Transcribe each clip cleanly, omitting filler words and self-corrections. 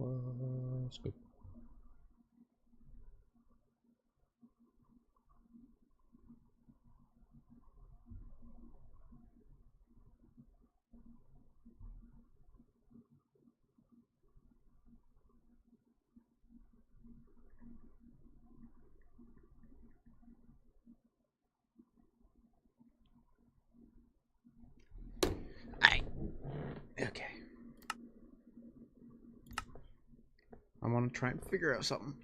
Let's go. Okay. I want to try and figure out something.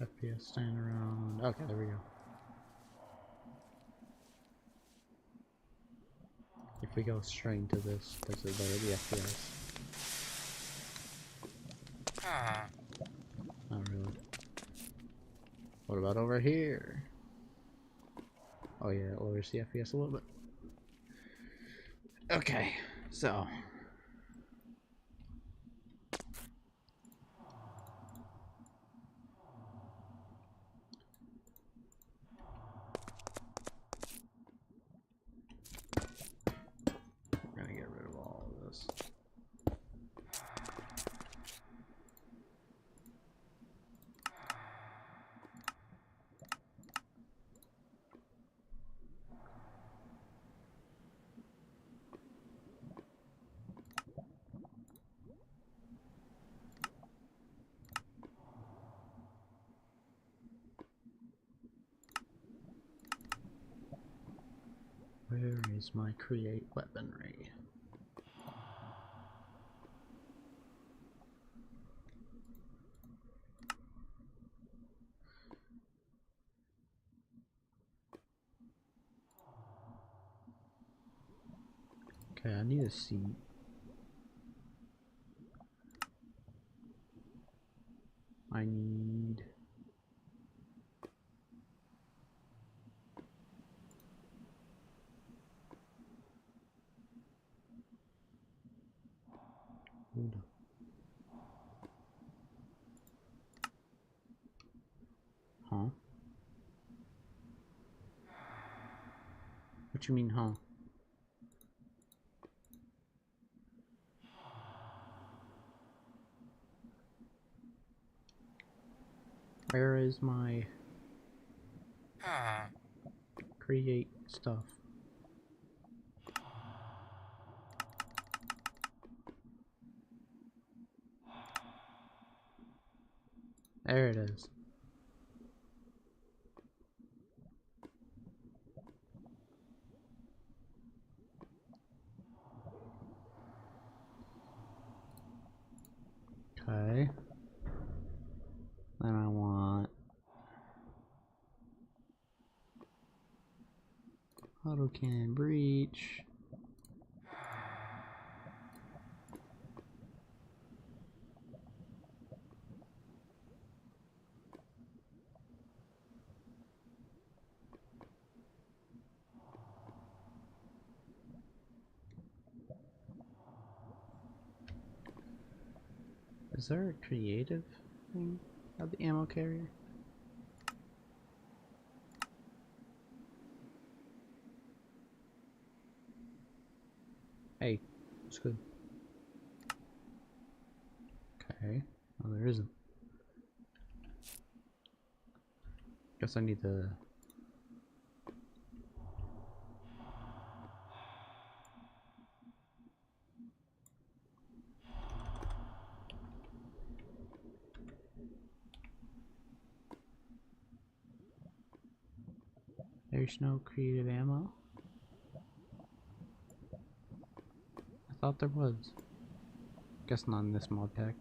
FPS stand around. Okay, there we go. If we go straight into this, does it lower the FPS? Not really. What about over here? Oh yeah, it lowers the FPS a little bit. Okay, so we're gonna get rid of all of this. Where is my create weaponry? Okay, I need a seat. I need... Hold on. Huh? What you mean, huh? Where is my create stuff? There it is. Okay. Then I want auto cannon breach. Is there a creative thing of the ammo carrier? Hey, it's good. Okay, well there isn't. Guess I need the... There's no creative ammo? I thought there was. Guess not in this mod pack.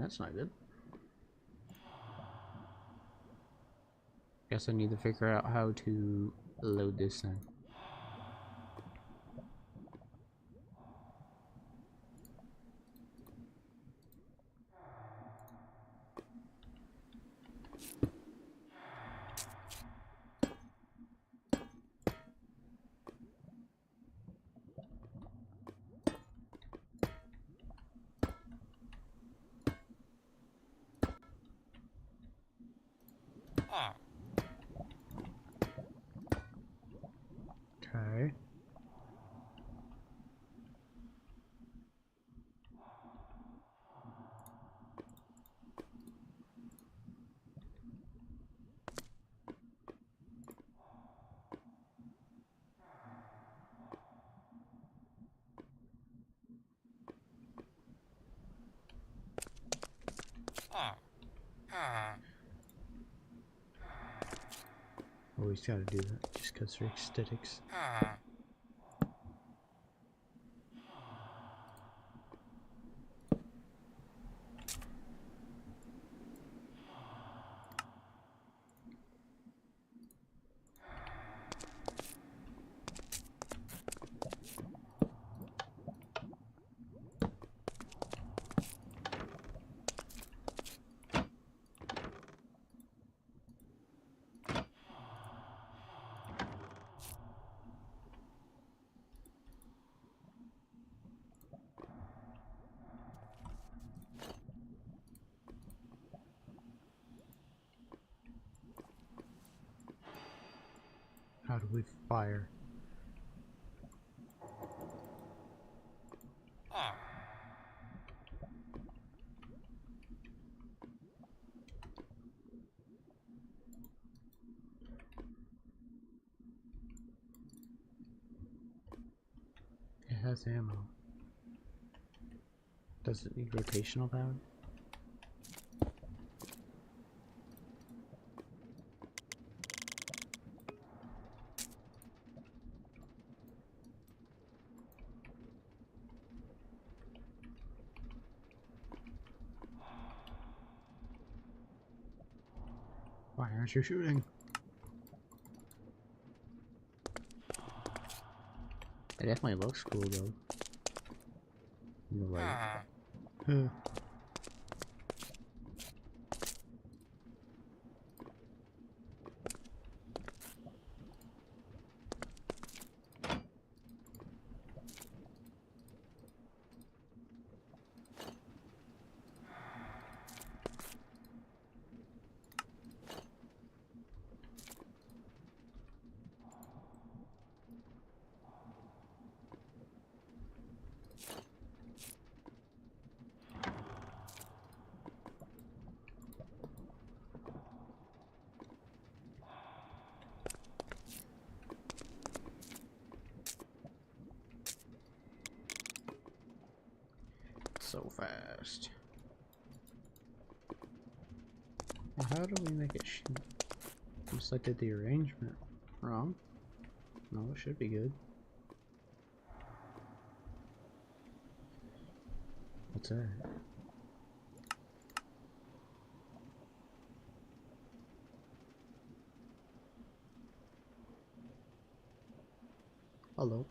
That's not good. Guess I need to figure out how to load this thing. Okay. Always gotta do that, just because for aesthetics. How do we fire? It has ammo. Does it need rotational power? Why aren't you shooting? It definitely looks cool though. In the light. Huh. So fast. Well, how do we make it shoot? Looks like I did the arrangement wrong. No, it should be good. What's that? Hello.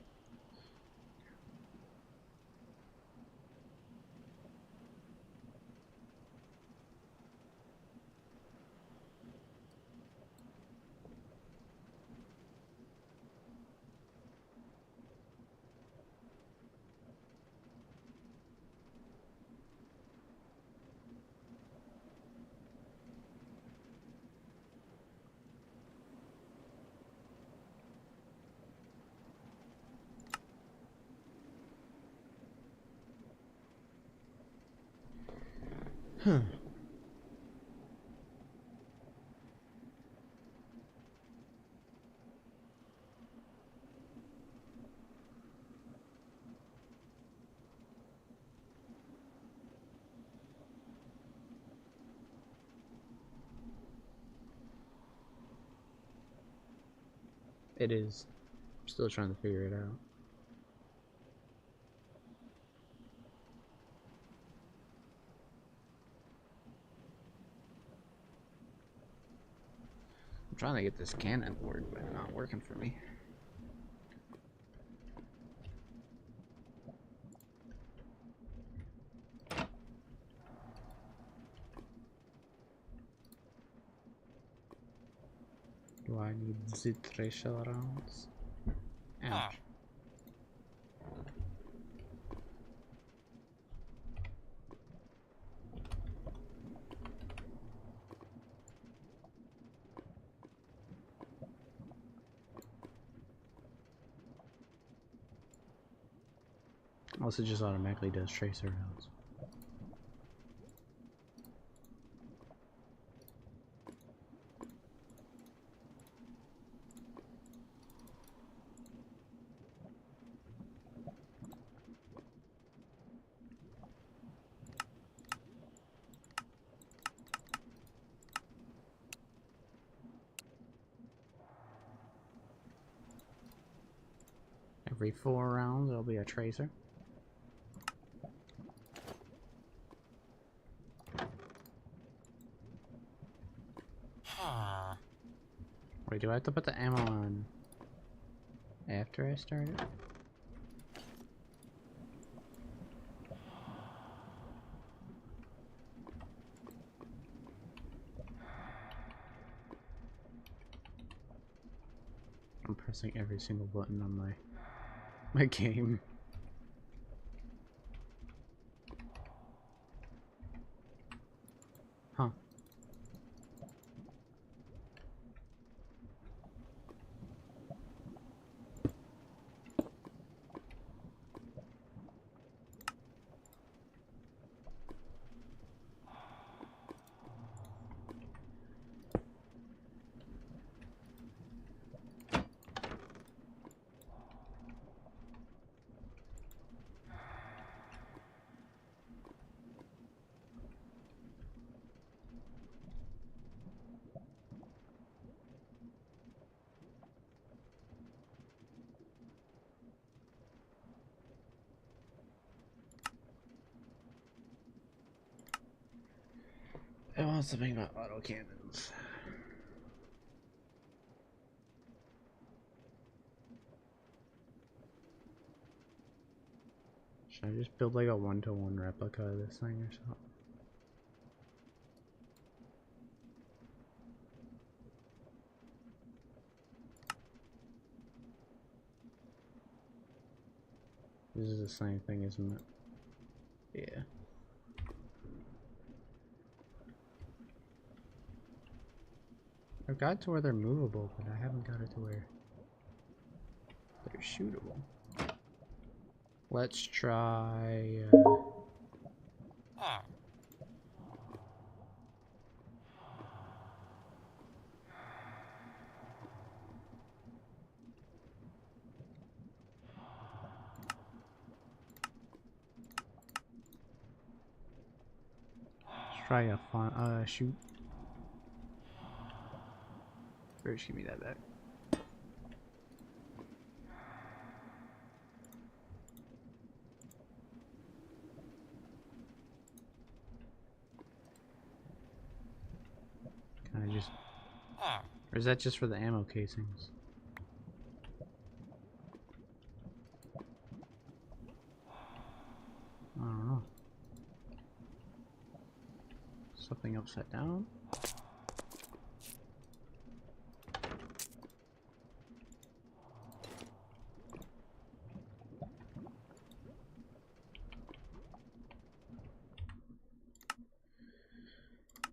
Huh. It is. I'm still trying to figure it out. trying to get this cannon to work, but it's not working for me. Do I need the tracer rounds? Ouch. Also, just automatically does tracer rounds. Every 4 rounds, there'll be a tracer. Wait, do I have to put the ammo on after I start it? I'm pressing every single button on my game. Huh. I want something about autocannons. Should I just build like a 1-to-1 replica of this thing or something? This is the same thing, isn't it? Yeah. I've got to where they're movable, but I haven't got it to where they're shootable. Let's try... let's try a fun... shoot. First, give me that back. Can I just... or is that just for the ammo casings? I don't know. Something upside down?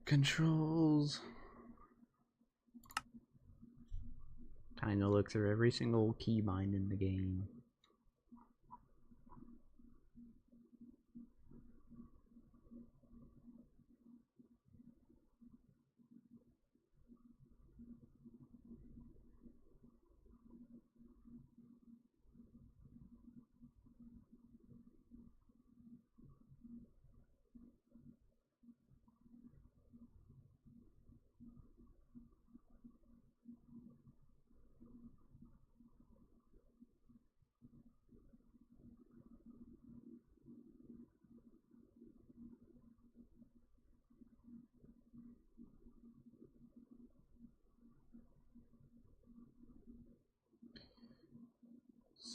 Controls. Time to look through every single keybind in the game.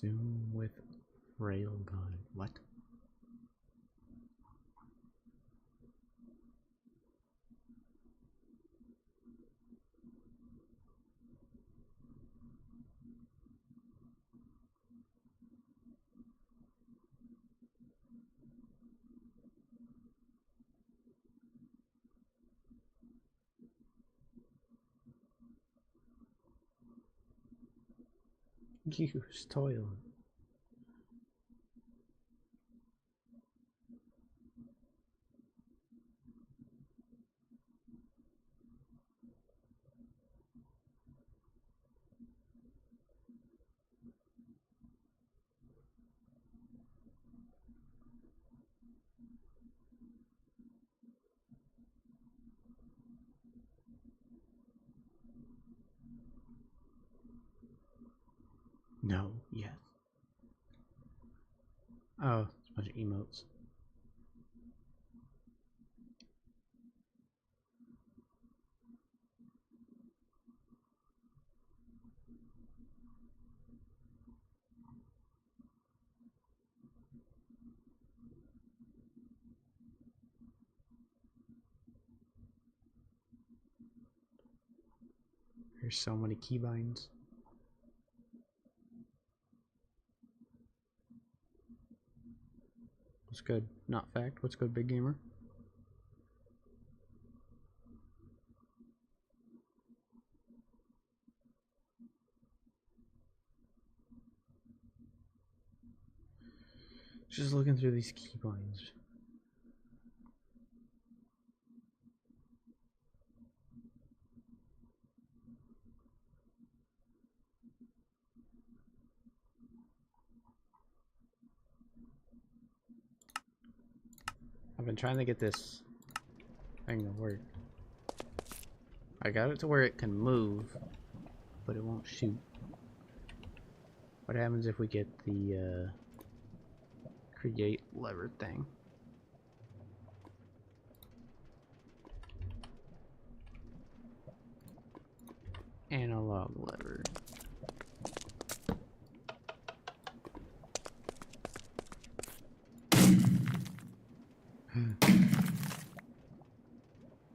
Zoom with railgun. What? Use toilet. No, yes. Oh, it's a bunch of emotes. There's so many keybinds. What's good? Not fact. What's good, big gamer? Just looking through these keybinds. I've been trying to get this thing to work. I got it to where it can move, but it won't shoot. What happens if we get the create lever thing? Analog lever.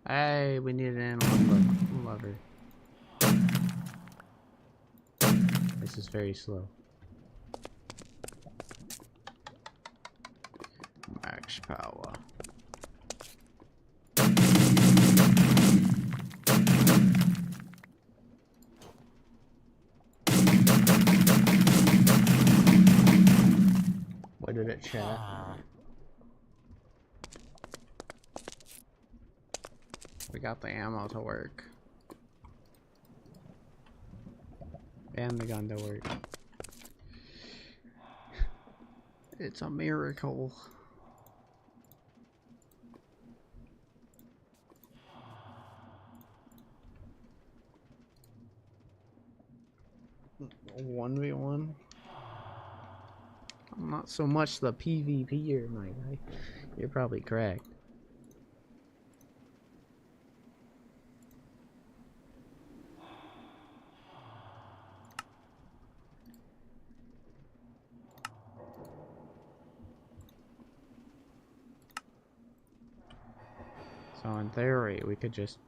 Hey, we need an analog lever. This is very slow. Max power. What did it chat? We got the ammo to work. And the gun to work. It's a miracle. A 1v1? I'm not so much the PvPer, my guy. You're probably correct. So in theory, we could just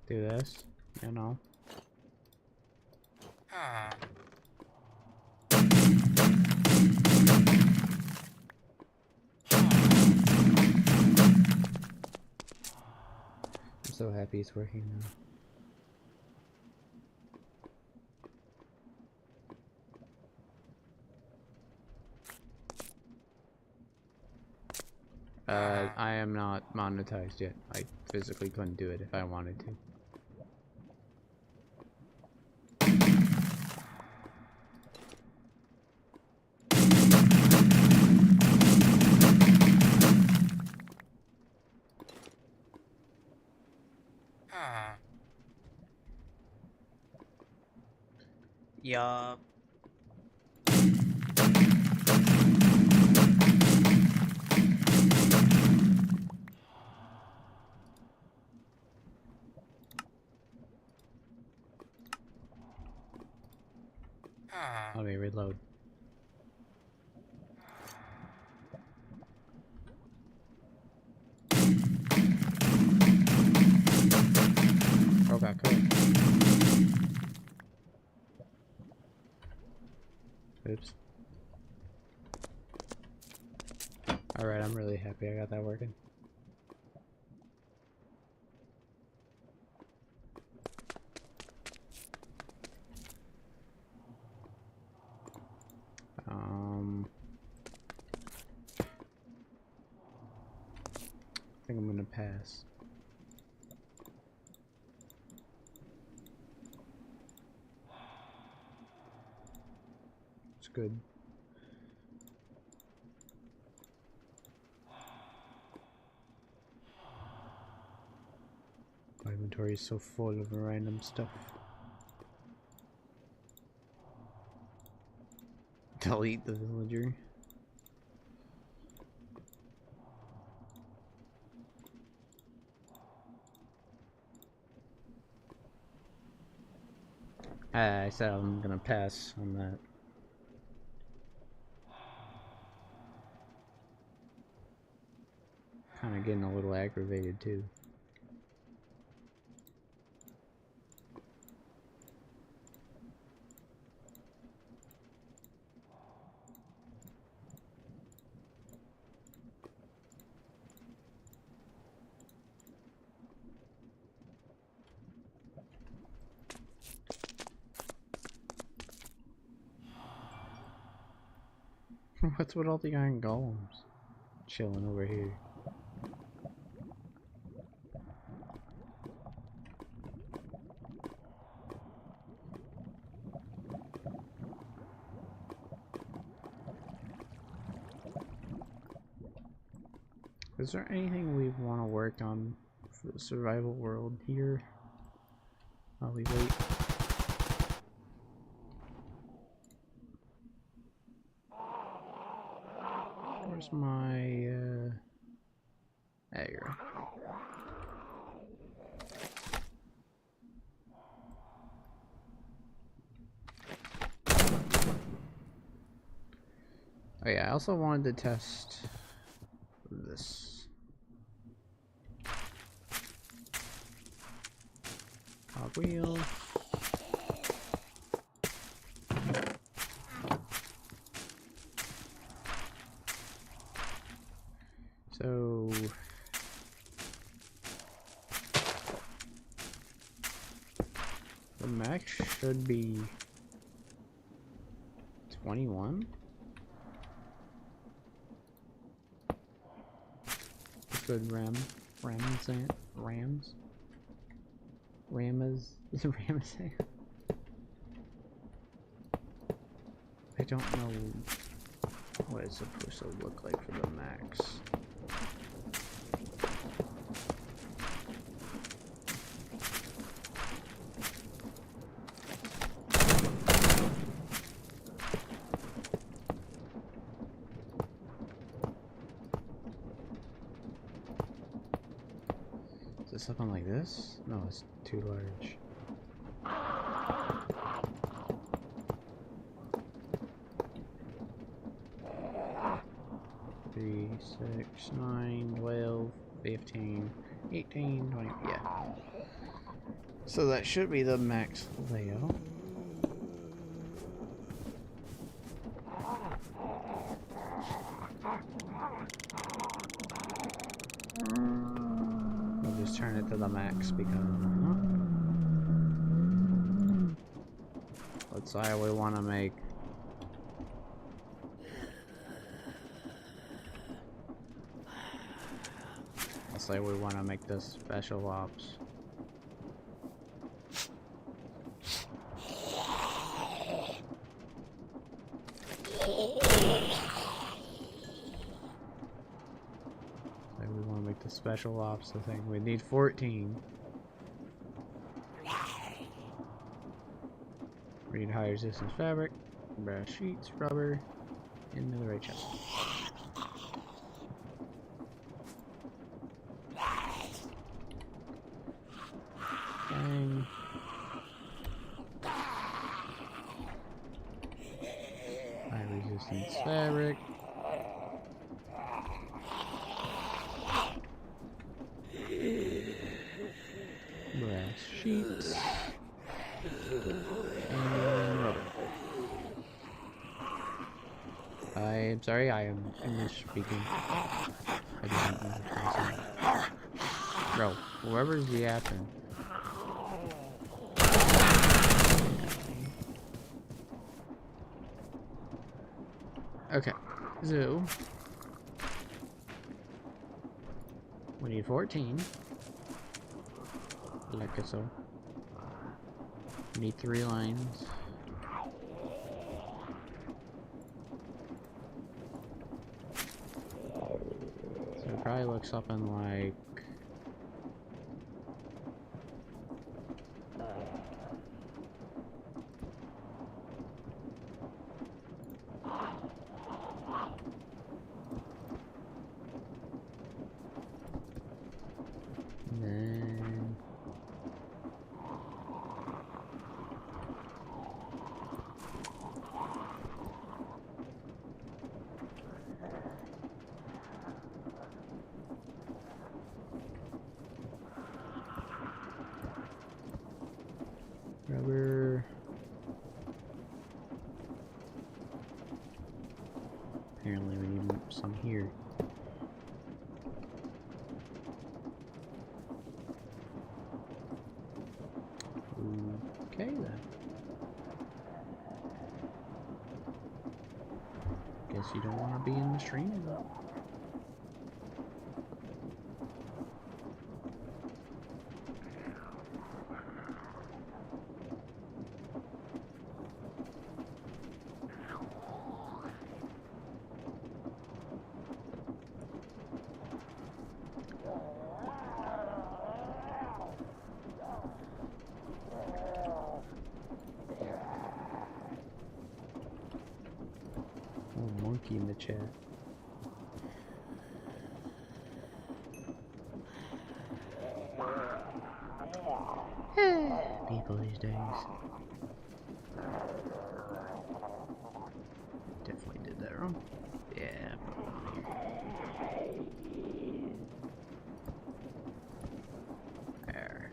do this, you know. I'm so happy it's working now. I am not monetized yet. I physically couldn't do it if I wanted to. Yup. Let me reload. Okay, cool. Oops. Alright, I'm really happy I got that working. I think I'm gonna pass. It's good. My inventory is so full of random stuff. Delete the villager. I said I'm gonna pass on that. Kinda getting a little aggravated too. What's with all the iron golems chilling over here? Is there anything we want to work on for the survival world here while we wait? Where's my, there you go. Oh yeah, I also wanted to test this. Wheel. So the max should be 21. Good Ramas. Is it Ramas? I don't know what it's supposed to look like for the max. Is it something like this? No, it's too large. 3, 6, 9, 12, 15, 18, 20, yeah. So that should be the max layout. We'll just turn it to the max because let's say we want to make this special ops. We want to make the special ops the thing. We need 14. We need high resistance fabric, brass sheets, rubber, into the right chest. Bang. Since fabric. Brass sheets. And rubber. I'm sorry, I am English speaking. I didn't understand. Bro, whoever's yapping. Okay, so we need 14. Like so. We need 3 lines. So it probably looks something like rubber. Apparently we need some here. Okay then. Guess you don't want to be in the stream though. Monkey in the chat. People these days. Definitely did that wrong. Yeah, there.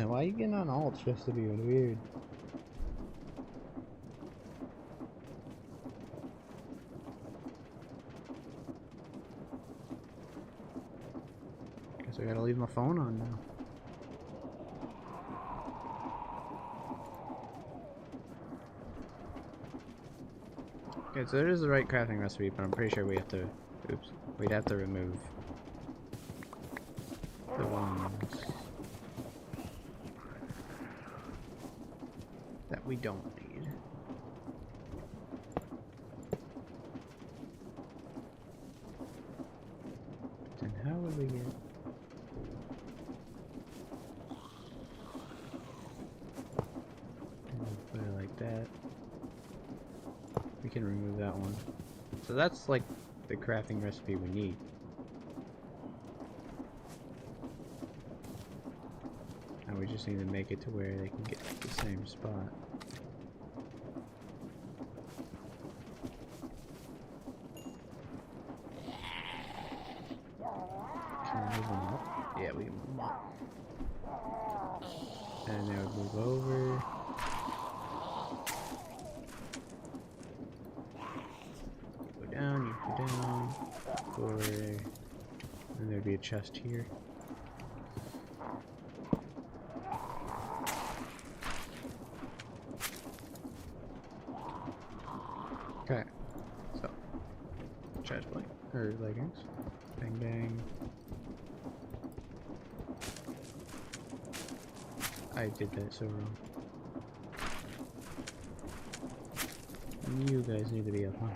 Why are you getting on alt just to be weird? Guess I gotta leave my phone on now. Okay, so it is the right crafting recipe, but I'm pretty sure we have to, we'd have to remove the ones that we don't need. Then how would we get... Put it like that. We can remove that one. So that's like the crafting recipe we need. Now we just need to make it to where they can get to the same spot. Can we move them up? Yeah, we can move them up. And they would move over. Down, you go down, forward, and there'd be a chest here. Okay, so chest plate or leggings, bang bang. I did that so wrong. You guys need to be up, huh?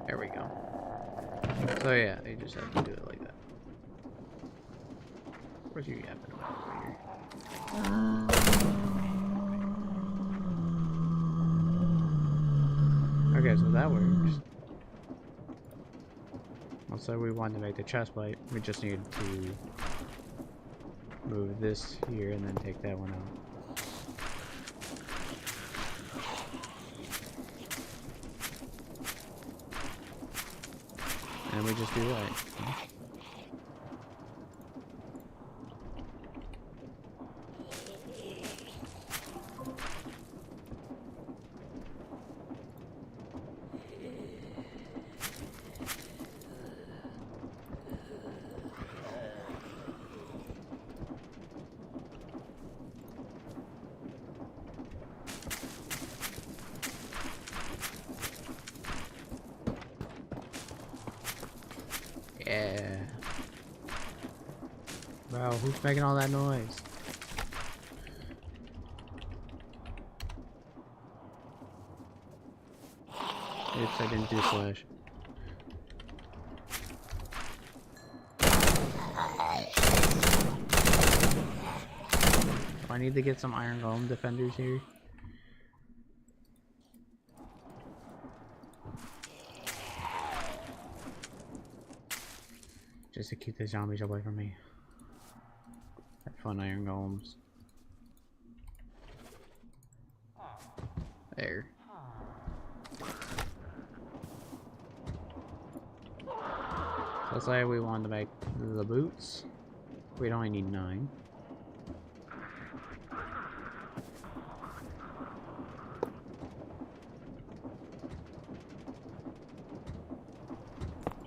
There we go. So yeah, you just have to do it like that. Where's your yapping about over here? Okay, so that works. Also, we want to make the chest plate. We just need to move this here and then take that one out. And we just do right. Yeah. Bro, who's making all that noise? Oops, I didn't do slash. Do I need to get some iron golem defenders here? Just to keep the zombies away from me. Have fun, iron golems. There. Let's say we want to make the boots. We'd only need 9.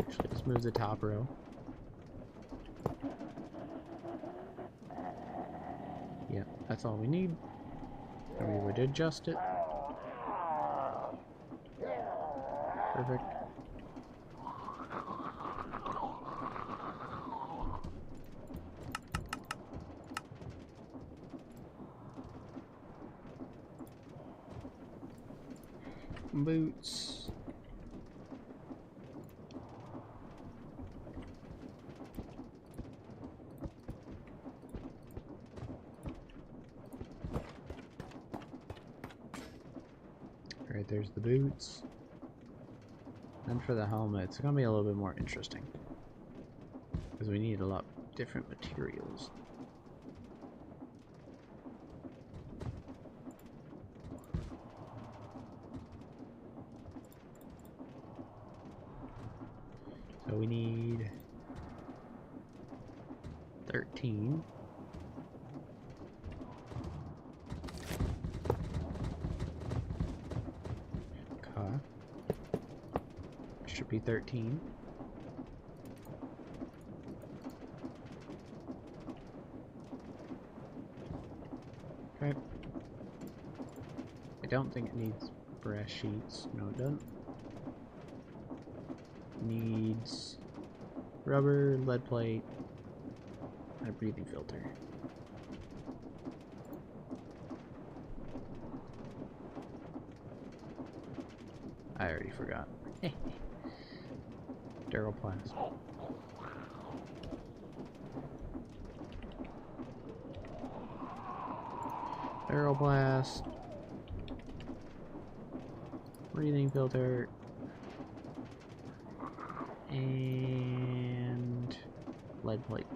Actually, let's move the top row. Yeah, that's all we need. And we would adjust it. Perfect. Boots. Alright, there's the boots. And for the helmet, it's gonna be a little bit more interesting. Because we need a lot of different materials. So we need 13. Should be 13. Okay. I don't think it needs brass sheets. No, it doesn't. Needs rubber, lead plate, and a breathing filter. I already forgot. Duroplast. Duroplast. Breathing filter. And lead plate.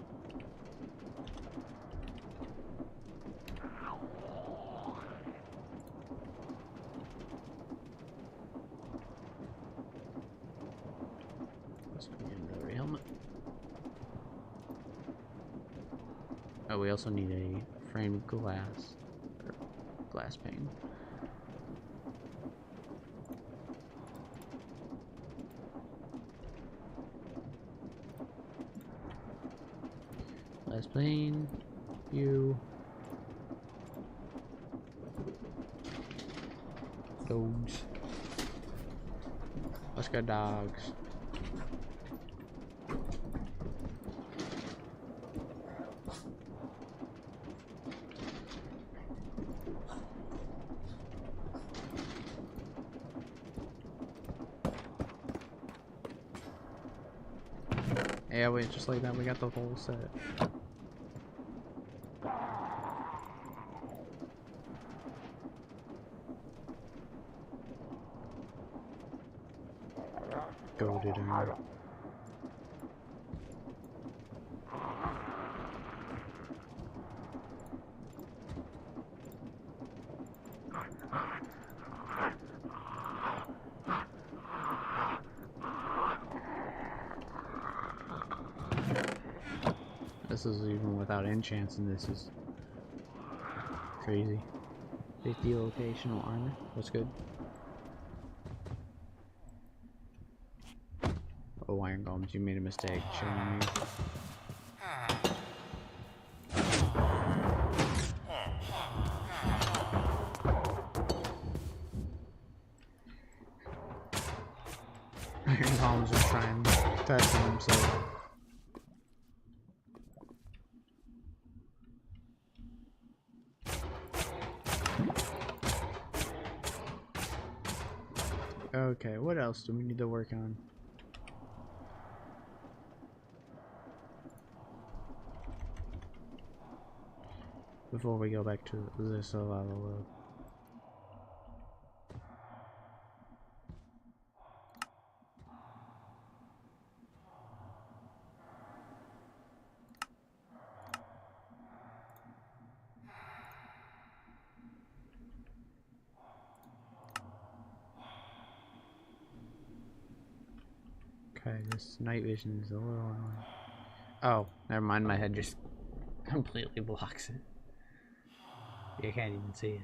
Oh, we also need a framed glass, or glass pane. Glass pane, you. Dogs. Let's go dogs. Yeah, wait, just like that, we got the whole set. Goated him. this is even without enchants, and this is crazy. 50 locational armor. That's good. Oh, iron golems, you made a mistake. Shame you. Iron golems are trying testing themselves. Okay, what else do we need to work on? Before we go back to this lava world. Okay, this night vision is a little annoying. Oh, never mind, my head just completely blocks it. You can't even see it.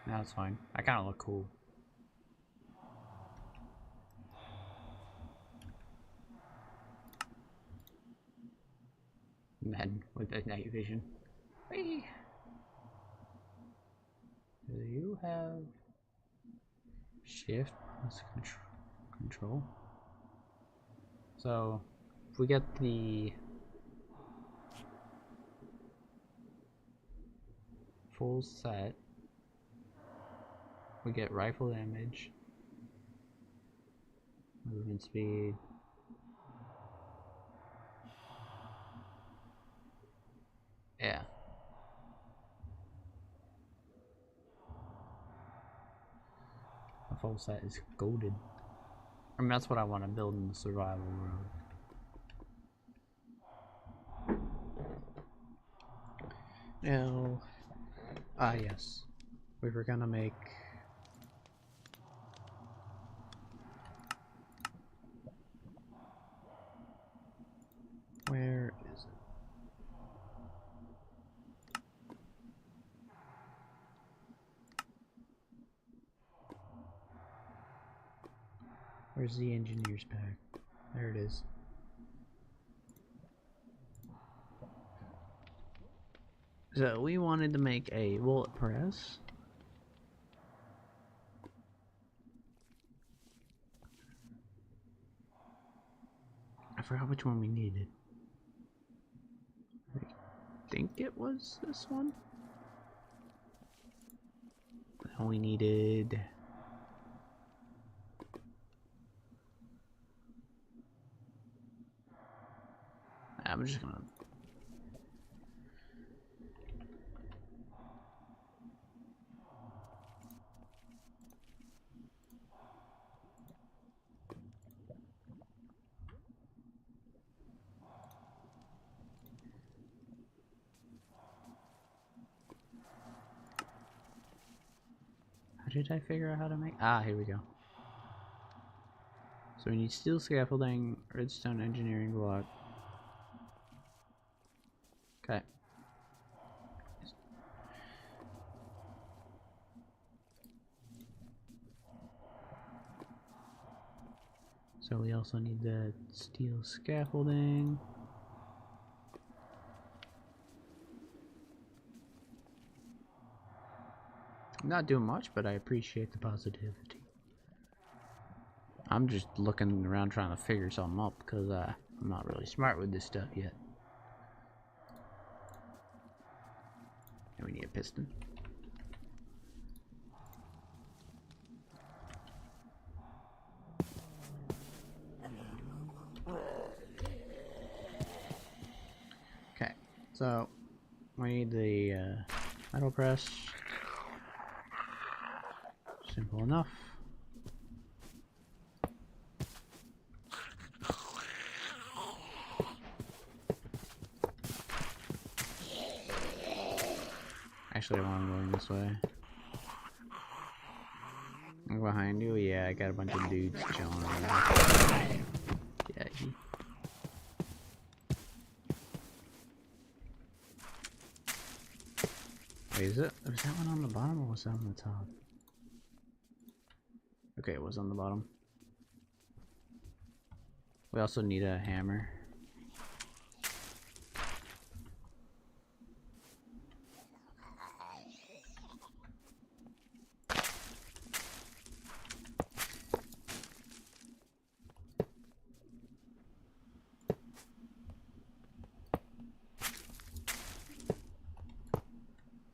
Now it's fine. I kind of look cool. Men with the night vision. Whee! Do you have shift plus control? So if we get the full set, we get rifle damage, movement speed, yeah. A full set is goated. I mean, that's what I want to build in the survival world. Now, yes, we were gonna make where is it? Where's the engineer's pack? There it is. So we wanted to make a bullet press. I forgot which one we needed. I think it was this one. And we needed... I'm just gonna... How did I figure out how to make... Ah, here we go. So we need steel scaffolding, redstone engineering block. Okay. So we also need the steel scaffolding. I'm not doing much, but I appreciate the positivity. I'm just looking around trying to figure something up because I'm not really smart with this stuff yet. And we need a piston. Okay, so we need the metal press. Simple enough. actually want to go this way. I'm behind you? Yeah, I got a bunch of dudes chilling around. Yeah, Wait, was that one on the bottom or was that on the top? Okay, it was on the bottom. We also need a hammer.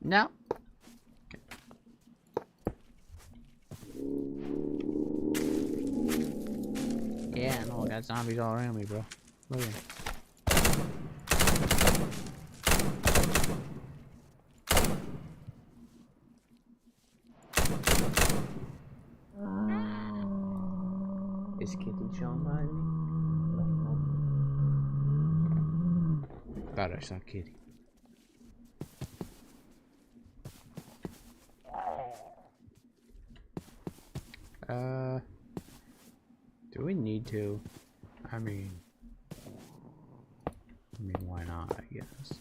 No. Okay. Yeah, no, I got zombies all around me, bro. Look at it. Is Kitty chilling behind me? No. Thought I saw Kitty. Do we need to? I mean, why not, I guess.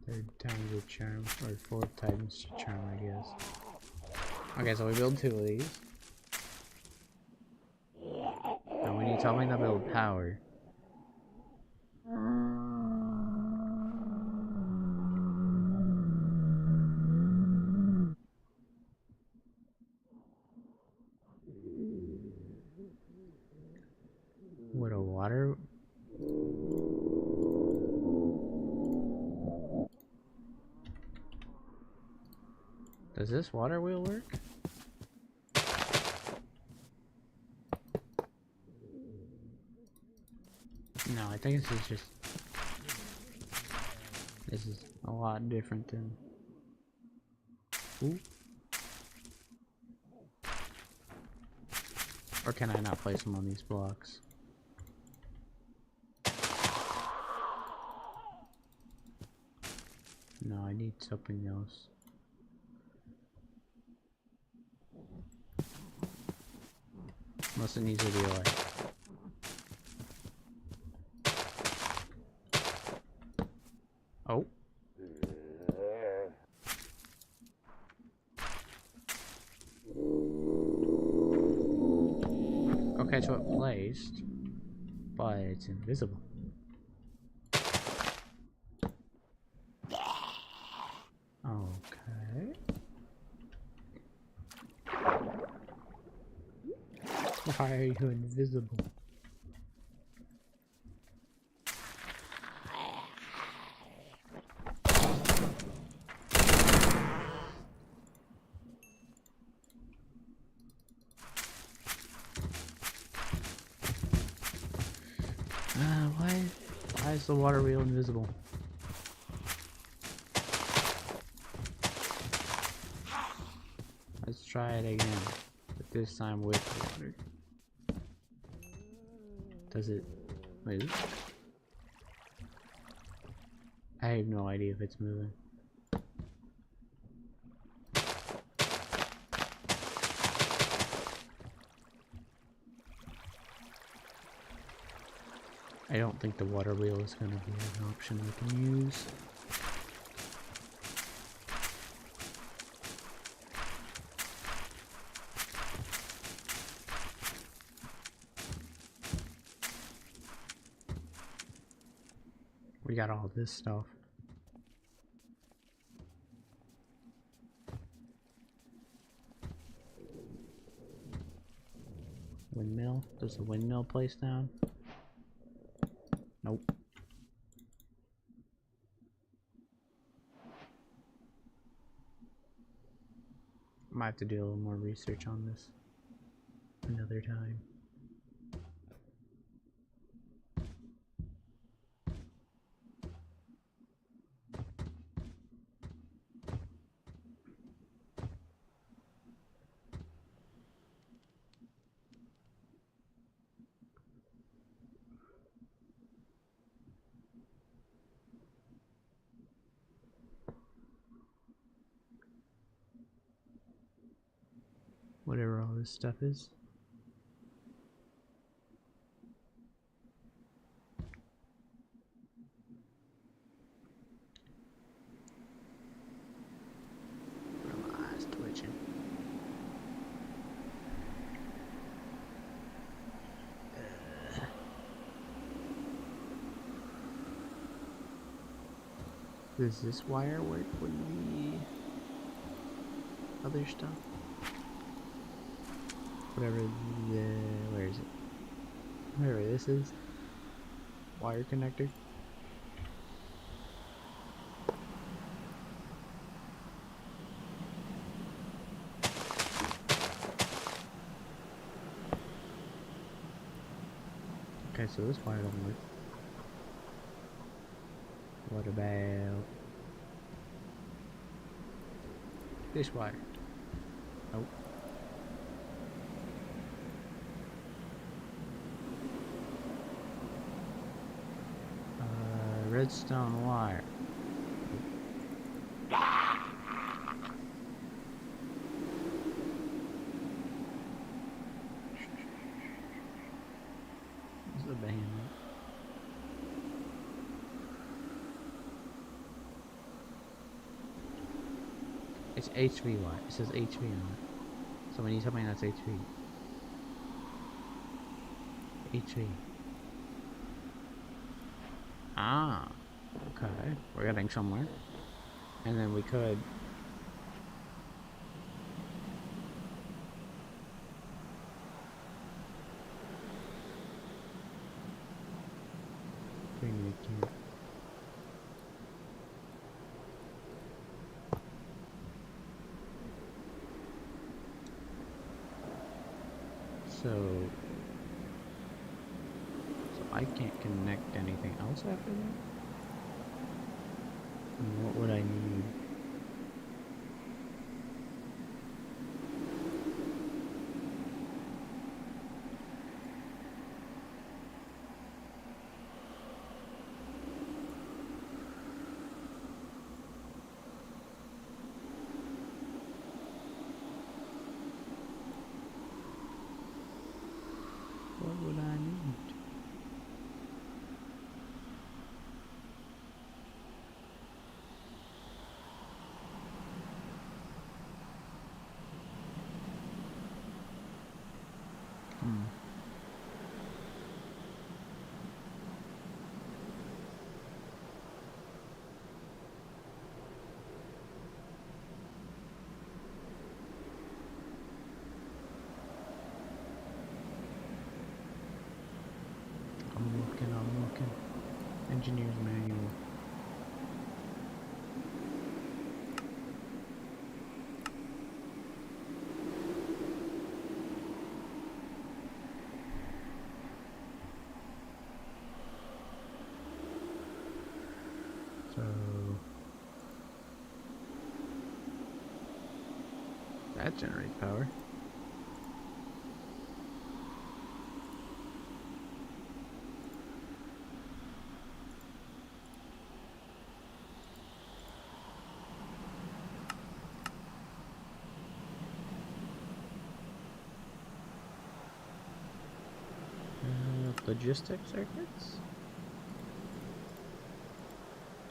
Third time's a charm, or fourth time's a charm, I guess. Okay, so we build 2 of these. Now when you tell me to build power, would a water... Does this water wheel work? No, I think this is just... This is a lot different than... Ooh. Or can I not place them on these blocks? No, I need something else. Unless it needs to be like... Oh. Okay, so it placed, but it's invisible. Okay. Why are you invisible? Why is the water wheel invisible? Let's try it again, but this time with water. Does it move? I have no idea if it's moving. I don't think the water wheel is going to be an option we can use. We got all this stuff. Windmill? Does the windmill place down? Nope. Might have to do a little more research on this another time. whatever all this stuff is. My eyes twitching. Does this wire work with the other stuff? Whatever where is it? Whatever this is. Wire connector. Okay, so this wire doesn't work. What about this wire? Nope. Redstone wire. What's the band? It's HV wire. It says HV on it. So when you tell me that's HV. HV. Ah, okay. We're getting somewhere. And then we could bring it here. So I can't connect anything else after that? And what would I need? What would I need? I'm looking. Engineer's manual. So that generates power. Logistic circuits?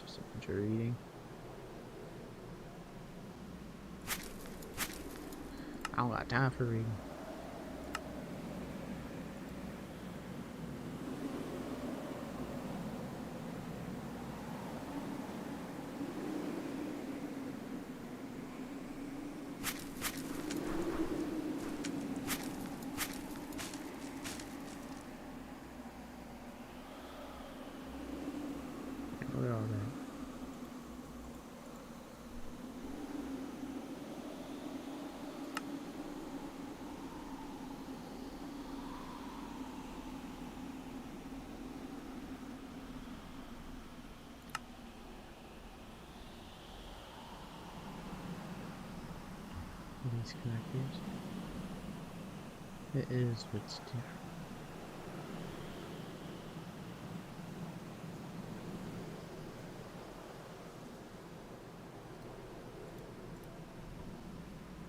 Just a bunch of reading. I don't got time for reading. Look at all that. These connectors. It is what's different.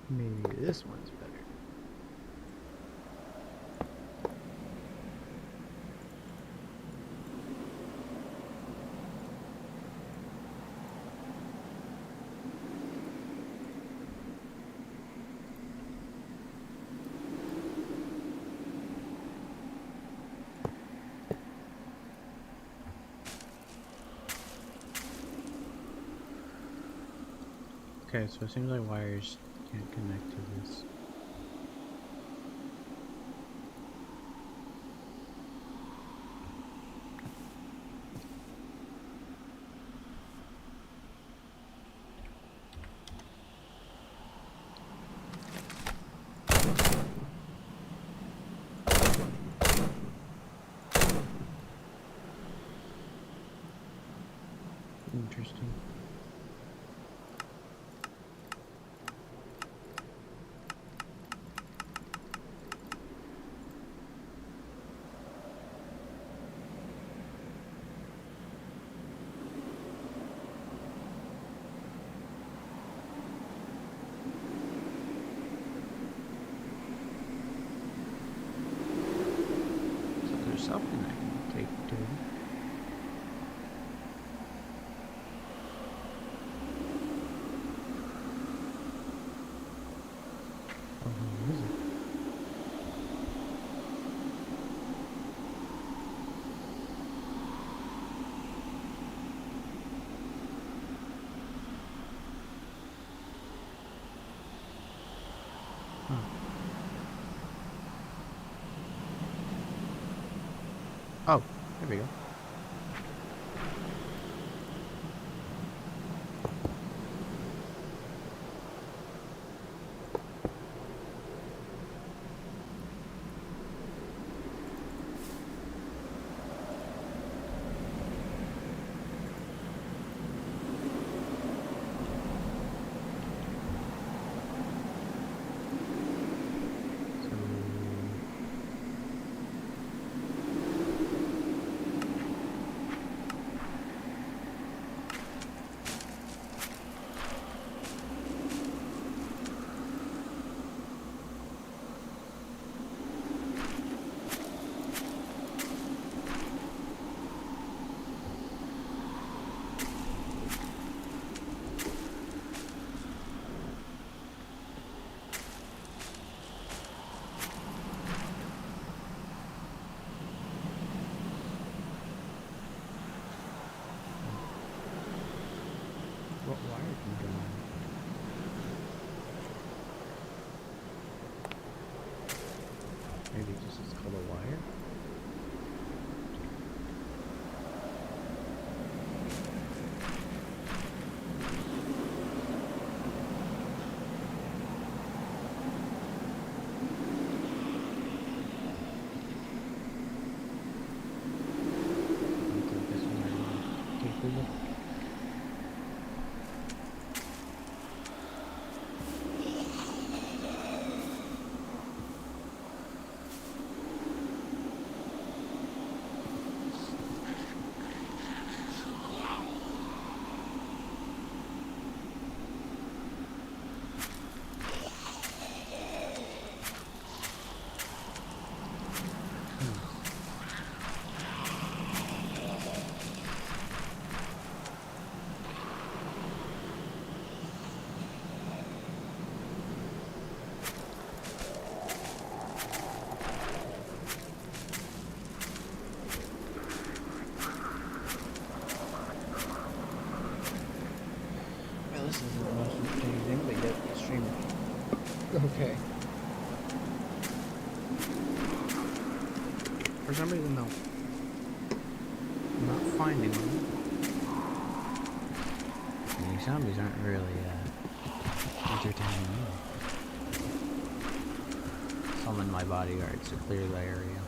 Maybe this one's better. Okay, so it seems like wires can't connect to this. Interesting. So there's something I can take to. Oh, what is it? Huh. Oh, there we go. What wire can go on? Maybe this is called a wire? I think this one might be capable. Well, this isn't the most interesting thing, but yet the stream. Okay. For some reason, though, I'm not finding them. These zombies aren't really entertaining me. Summon my bodyguards to clear the area.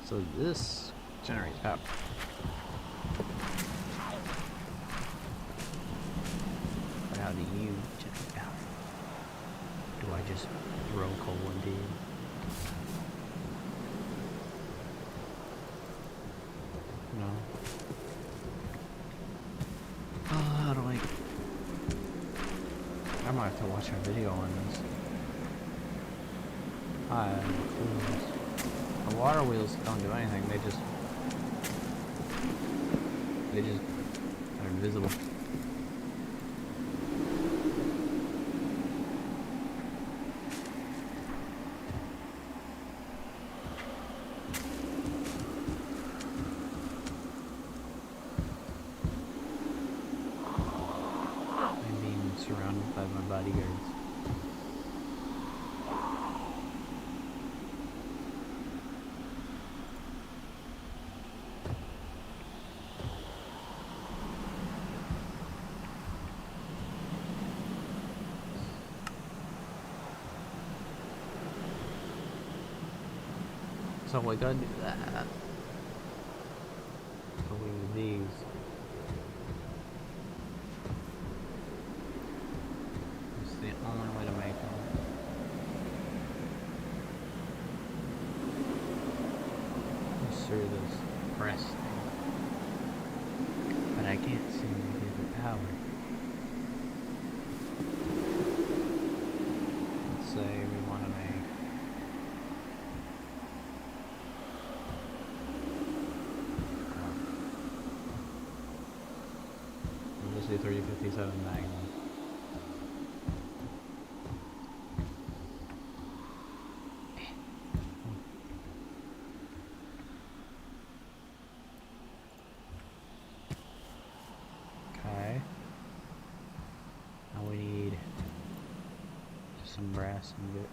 So this generates power. But how do you generate power? Do I just throw coal into you? No. How do I might have to watch a video on this. The water wheels don't do anything, they just are invisible. surrounded by my bodyguards. So we gotta do that. So we use these. It's the only way to make them. Just through this press thing. But I can't seem to get the power. Let's say we want to make the 357 Magnum. Okay. Now we need just some brass and bit.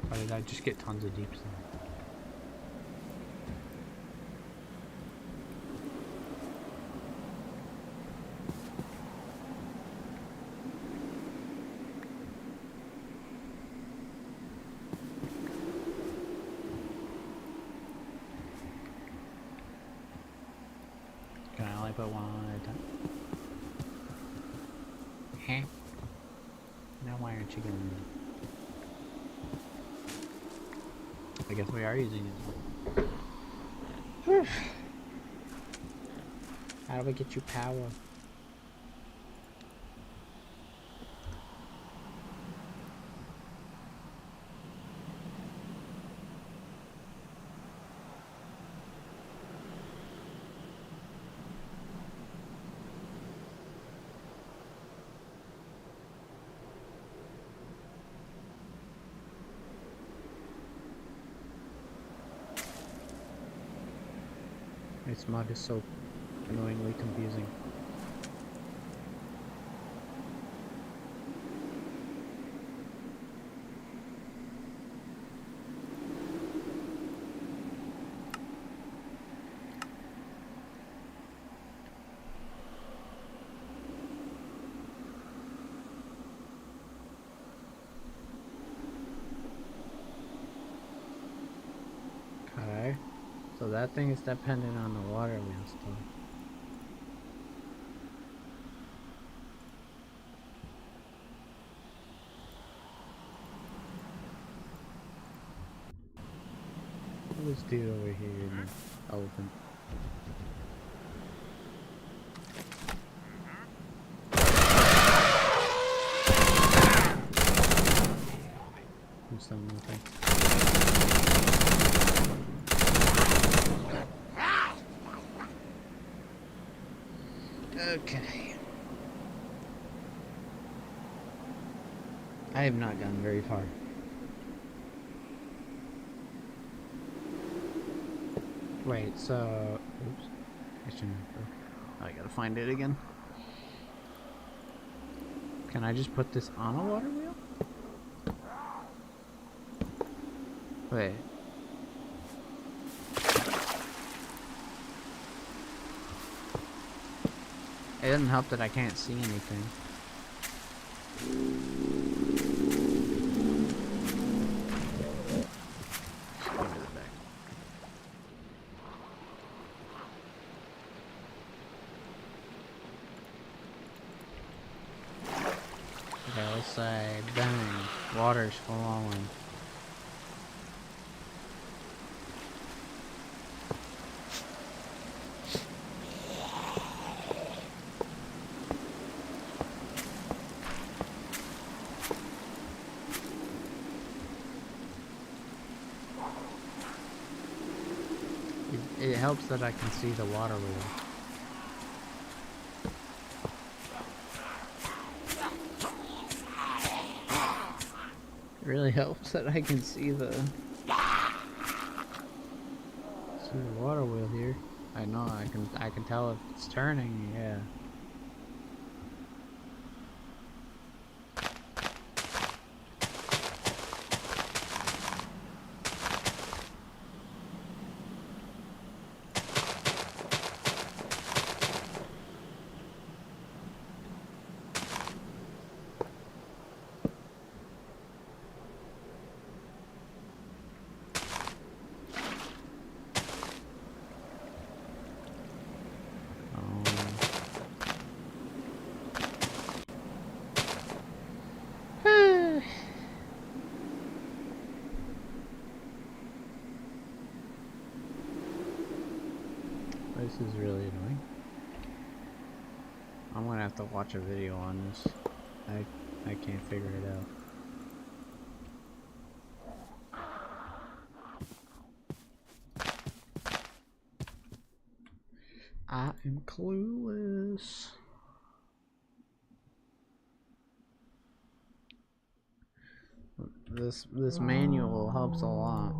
Or did I just get tons of deep sand? Can I only put one on at a time? Huh? Now why aren't you going to? I guess we are using it. How do we get you power? This mod is so annoyingly confusing. Okay. So that thing is dependent on the water wheel still. What's this dude over here in the elephant? Do something with it. Okay. I have not gone very far. Wait, so... Oops. I shouldn't have... I gotta find it again. Can I just put this on a water wheel? Wait. It doesn't help that I can't see anything. Give me that back. Okay, let's say, bang, water's flowing. It helps that I can see the water wheel. really helps that I can see the water wheel here. I know I can tell if it's turning, yeah. This is really annoying. I'm gonna have to watch a video on this. I can't figure it out. I am clueless. This manual helps a lot.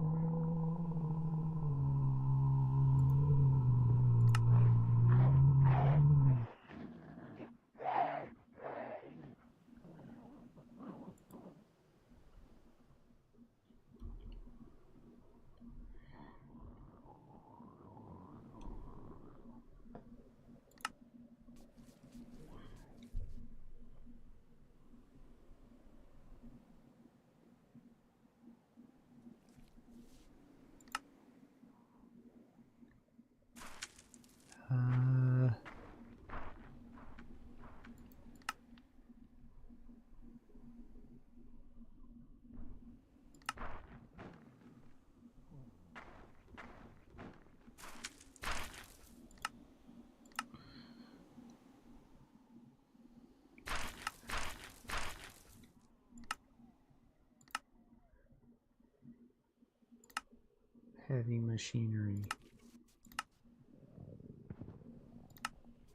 Heavy machinery.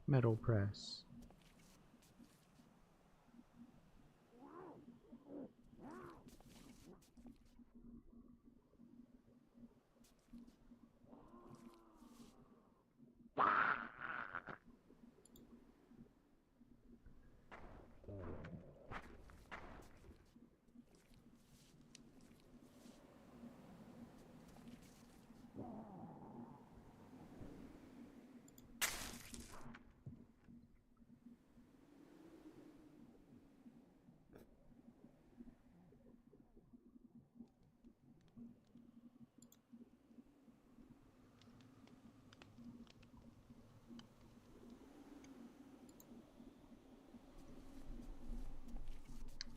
Metal press.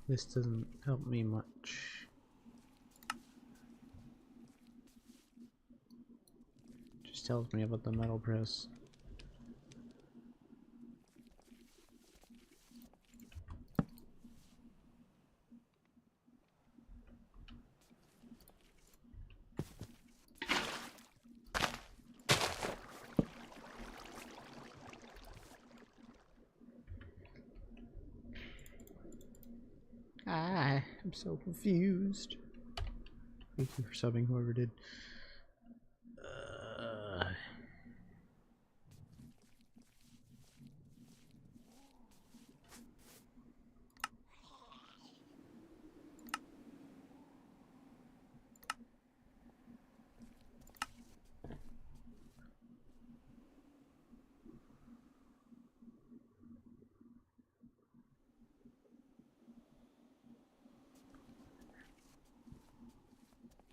This doesn't help me much. Just tells me about the metal press. I'm so confused. Thank you for subbing, whoever did.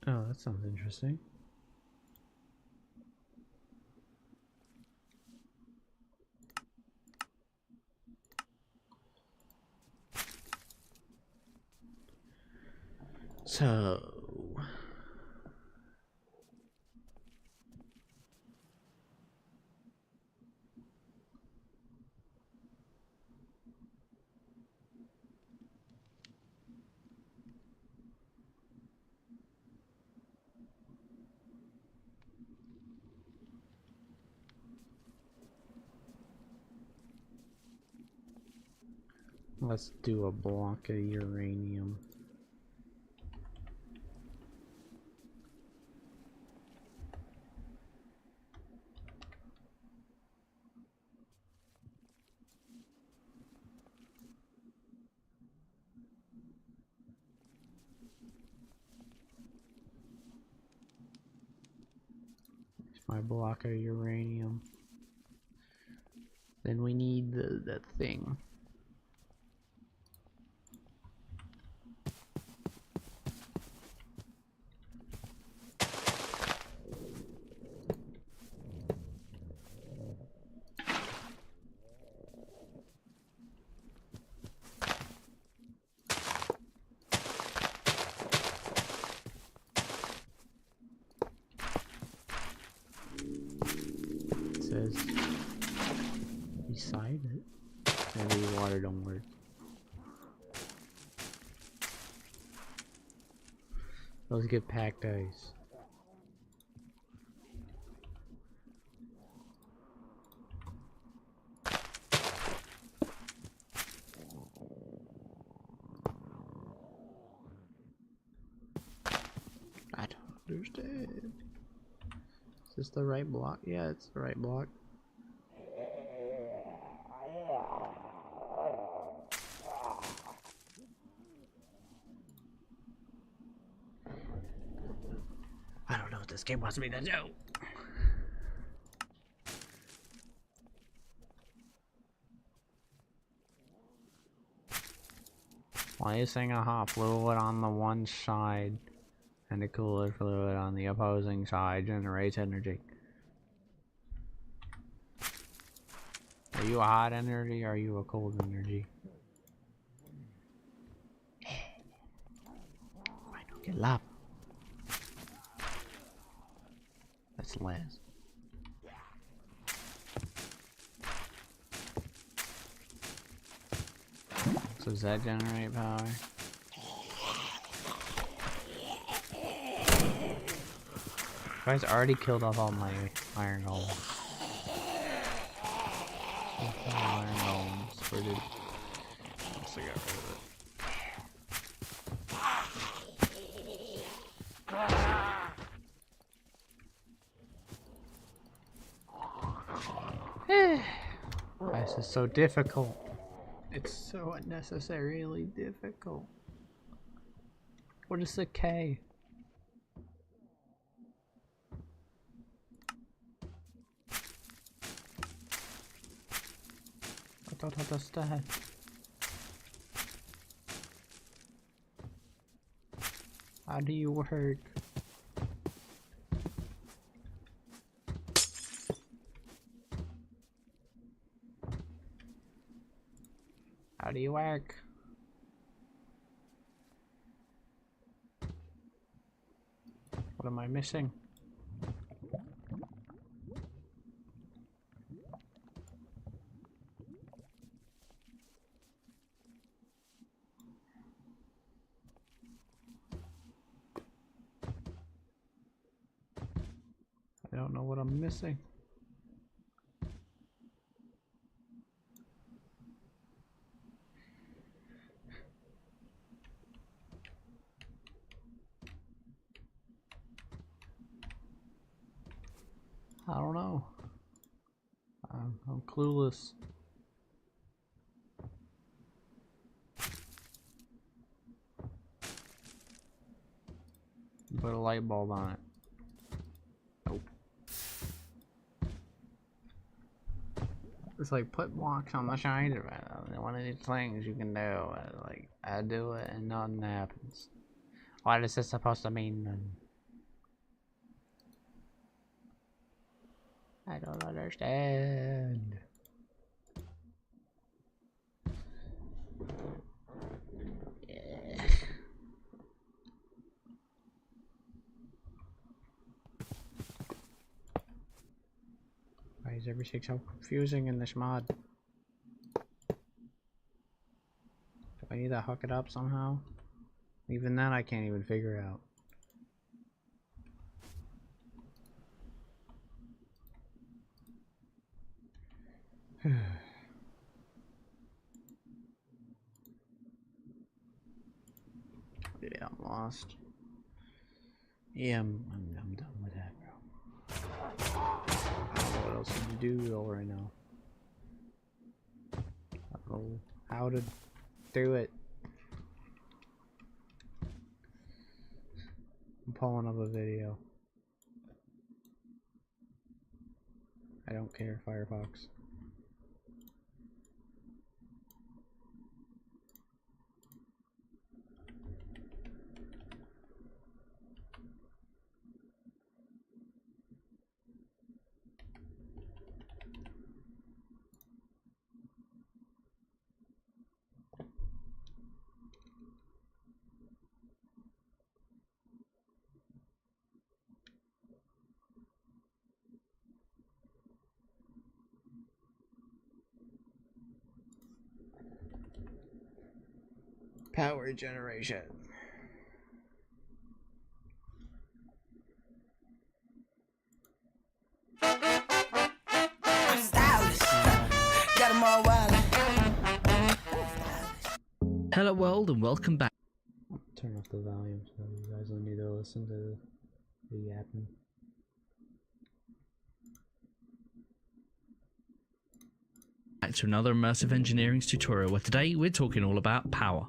Oh, that sounds interesting. So... let's do a block of uranium. my block of uranium. Then we need the thing. It says beside it. Maybe water don't work. Let's get packed ice. I don't understand. Is this the right block? Yeah, it's the right block. I don't know what this game wants me to do. Placing a hot fluid on the one side and a cooler fluid on the opposing side generates energy. Are you a hot energy or are you a cold energy? I don't get lava. That's Les. So does that generate power? You guys already killed off all my iron golems. Iron golems. Where did... Once I got rid of it. This is so difficult. It's so unnecessarily difficult. What is the K? I don't understand. How do you work? How do you work? What am I missing? I don't know what I'm missing. I don't know. I'm clueless. Put a light bulb on it. Nope. It's like put blocks on the side of it. One of these things you can do. Like I do it and nothing happens. What is this supposed to mean then? I don't understand. Why is everything so confusing in this mod? Do I need to hook it up somehow? Even that I can't even figure out. Yeah, I'm lost. Yeah, I'm done with that, bro. I don't know what else to do though right now. I don't know how to do it. I'm pulling up a video. I don't care, Firefox. Power generation. I'm stylish. Got 'em all wild. Hello world and welcome back. Turn off the volume so you guys don't need to listen to the yapping. Back to another Immersive Engineering tutorial where today we're talking all about power.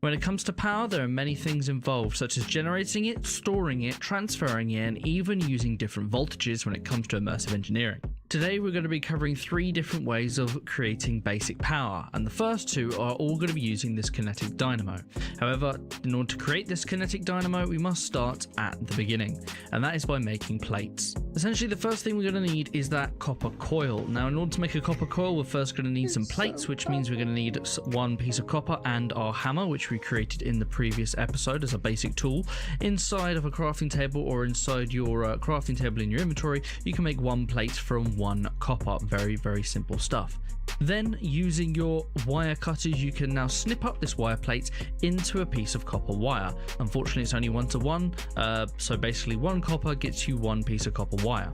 When it comes to power, there are many things involved, such as generating it, storing it, transferring it, and even using different voltages when it comes to immersive engineering. Today we're going to be covering 3 different ways of creating basic power, and the first 2 are all going to be using this kinetic dynamo. However, in order to create this kinetic dynamo, we must start at the beginning, and that is by making plates. Essentially, the first thing we're going to need is that copper coil. Now, in order to make a copper coil, we're first going to need some plates, which means we're going to need one piece of copper and our hammer, which we created in the previous episode as a basic tool. Inside of a crafting table or inside your crafting table in your inventory, you can make 1 plate from 1 copper. Very, very simple stuff. Then, using your wire cutters, you can now snip up this wire plate into a piece of copper wire. Unfortunately, it's only 1-to-1, so basically 1 copper gets you 1 piece of copper wire.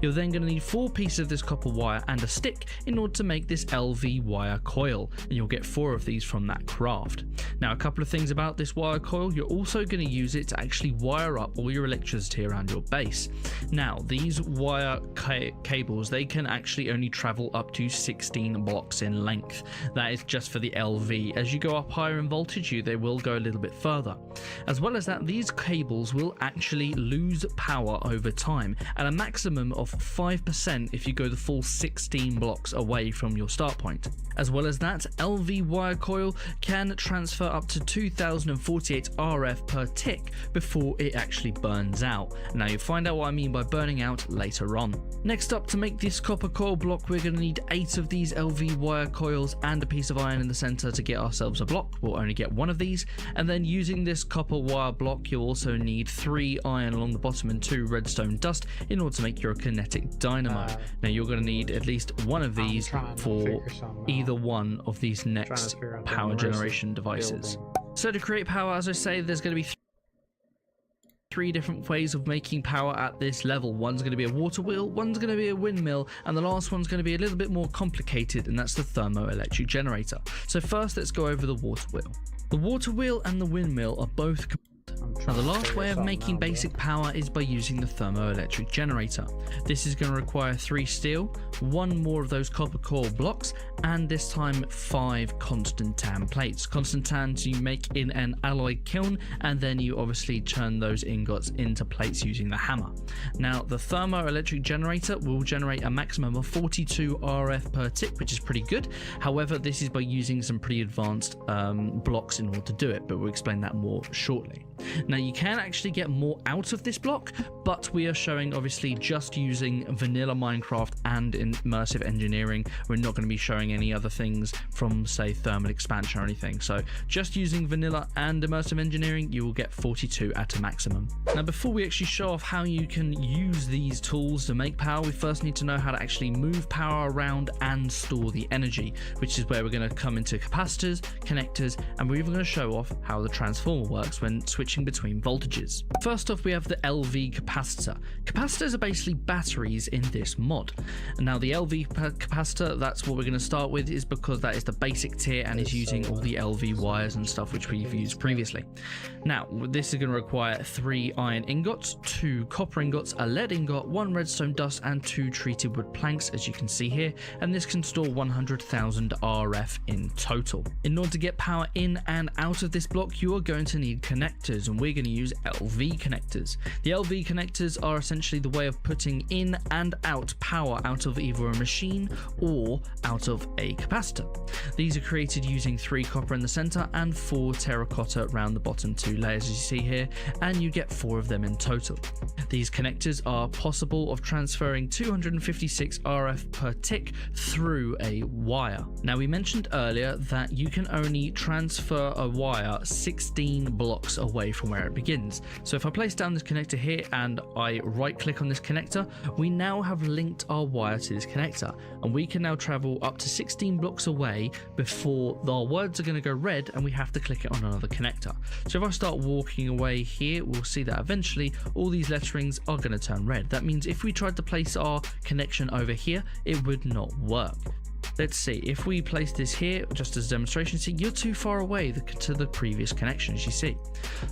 You're then going to need 4 pieces of this copper wire and a stick in order to make this LV wire coil, and you'll get 4 of these from that craft. Now, a couple of things about this wire coil: you're also going to use it to actually wire up all your electricity around your base. Now, these wire cables, they can actually only travel up to 16 blocks in length. That is just for the LV. As you go up higher in voltage, they will go a little bit further. As well as that, these cables will actually lose power over time at a maximum of 5% if you go the full 16 blocks away from your start point. As well as that, LV wire coil can transfer up to 2048 RF per tick before it actually burns out. Now, you'll find out what I mean by burning out later on. Next up, to make this copper coil block, we're going to need 8 of these LV wire coils and a piece of iron in the center to get ourselves a block. We'll only get 1 of these, and then using this copper wire block, you'll also need 3 iron along the bottom and 2 redstone dust in order to make your kinetic dynamo. Now, you're going to need at least 1 of these for either one of these next power generation devices. So to create power, as I say, there's going to be 3 different ways of making power at this level. One's going to be a water wheel, one's going to be a windmill, and the last one's going to be a little bit more complicated, and that's the thermoelectric generator. So first, let's go over the water wheel. The water wheel and the windmill are both. Now, the last way of making basic power is by using the thermoelectric generator. This is going to require 3 steel, 1 more of those copper coil blocks, and this time 5 constant tan plates. Constant tans you make in an alloy kiln, and then you obviously turn those ingots into plates using the hammer. Now, the thermoelectric generator will generate a maximum of 42 RF per tick, which is pretty good. However, this is by using some pretty advanced blocks in order to do it, but we'll explain that more shortly. Now, you can actually get more out of this block, but we are showing obviously just using vanilla Minecraft and immersive engineering. We're not going to be showing any other things from, say, thermal expansion or anything. So just using vanilla and immersive engineering, you will get 42 at a maximum. Now, before we actually show off how you can use these tools to make power, we first need to know how to actually move power around and store the energy, which is where we're going to come into capacitors, connectors, and we're even going to show off how the transformer works when switching between voltages. First off, we have the LV capacitor. Capacitors are basically batteries in this mod. And now the LV capacitor, that's what we're going to start with, is because that is the basic tier and is using all the LV wires and stuff which we've used previously. Now, this is going to require 3 iron ingots, 2 copper ingots, a lead ingot, 1 redstone dust, and 2 treated wood planks, as you can see here, and this can store 100,000 RF in total. In order to get power in and out of this block, you are going to need connectors. connectors, and we're going to use LV connectors. The LV connectors are essentially the way of putting in and out power out of either a machine or out of a capacitor. These are created using 3 copper in the center and 4 terracotta around the bottom 2 layers, as you see here, and you get 4 of them in total. These connectors are possible of transferring 256 RF per tick through a wire. Now, we mentioned earlier that you can only transfer a wire 16 blocks away from where it begins. So if I place down this connector here and I right click on this connector, we now have linked our wire to this connector, and we can now travel up to 16 blocks away before our words are going to go red and we have to click it on another connector. So if I start walking away here, we'll see that eventually all these letterings are going to turn red. That means if we tried to place our connection over here, it would not work. Let's see, if we place this here, just as a demonstration, see, you're too far away to the previous connection, as you see.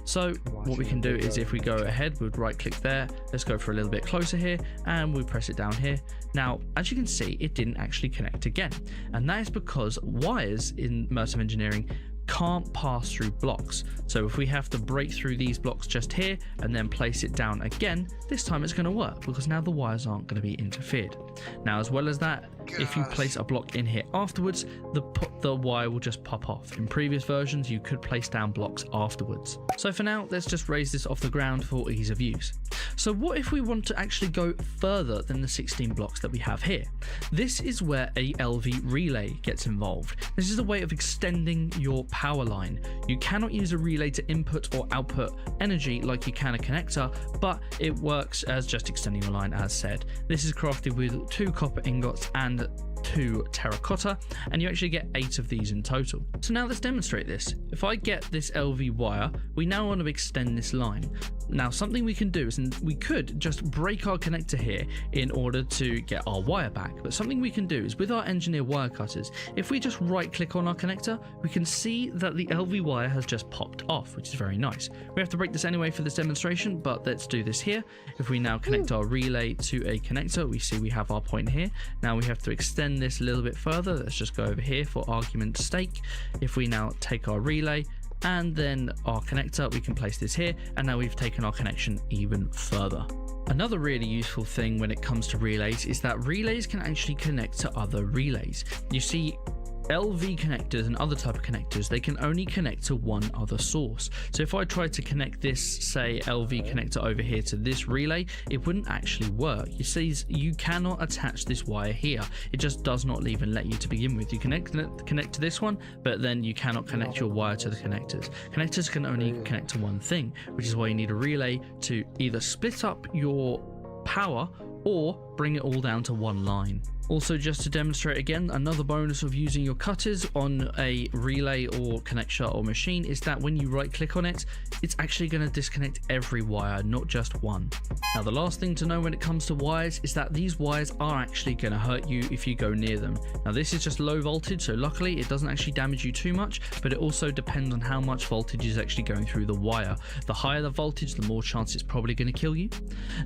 So what we can do is, if we go ahead, we'd right click there, let's go for a little bit closer here, and we press it down here. Now, as you can see, it didn't actually connect again. And that is because wires in Immersive Engineering can't pass through blocks. So if we have to break through these blocks just here and then place it down again, this time it's going to work because now the wires aren't going to be interfered. Now, as well as that, if you place a block in here afterwards, the wire will just pop off. In previous versions, you could place down blocks afterwards. So for now, let's just raise this off the ground for ease of use. So what if we want to actually go further than the 16 blocks that we have here? This is where a LV relay gets involved. This is a way of extending your power line. You cannot use a relay to input or output energy like you can a connector, but it works as just extending your line as said. This is crafted with 2 copper ingots and 2 terracotta, and you actually get 8 of these in total. So now let's demonstrate this. If I get this LV wire, we now want to extend this line. Now, something we can do is, and we could just break our connector here in order to get our wire back, but something we can do is with our engineer wire cutters, if we just right click on our connector, we can see that the LV wire has just popped off, which is very nice. We have to break this anyway for this demonstration, but let's do this here. If we now connect our relay to a connector, we see we have our point here. Now we have to extend this a little bit further. Let's just go over here for argument's sake. If we now take our relay and then our connector, we can place this here, and now we've taken our connection even further. Another really useful thing when it comes to relays is that relays can actually connect to other relays. You see, LV connectors and other type of connectors, they can only connect to one other source. So if I tried to connect this, say, LV connector over here to this relay, it wouldn't actually work. You see, you cannot attach this wire here. It just does not even let you to begin with. You connect to this one, but then you cannot connect your wire to the connectors. Connectors can only connect to one thing, which is why you need a relay to either split up your power or bring it all down to one line. Also, just to demonstrate again, another bonus of using your cutters on a relay or connector or machine is that when you right click on it, it's actually going to disconnect every wire, not just one. Now, the last thing to know when it comes to wires is that these wires are actually going to hurt you if you go near them. Now, this is just low voltage, so luckily it doesn't actually damage you too much, but it also depends on how much voltage is actually going through the wire. The higher the voltage, the more chance it's probably going to kill you.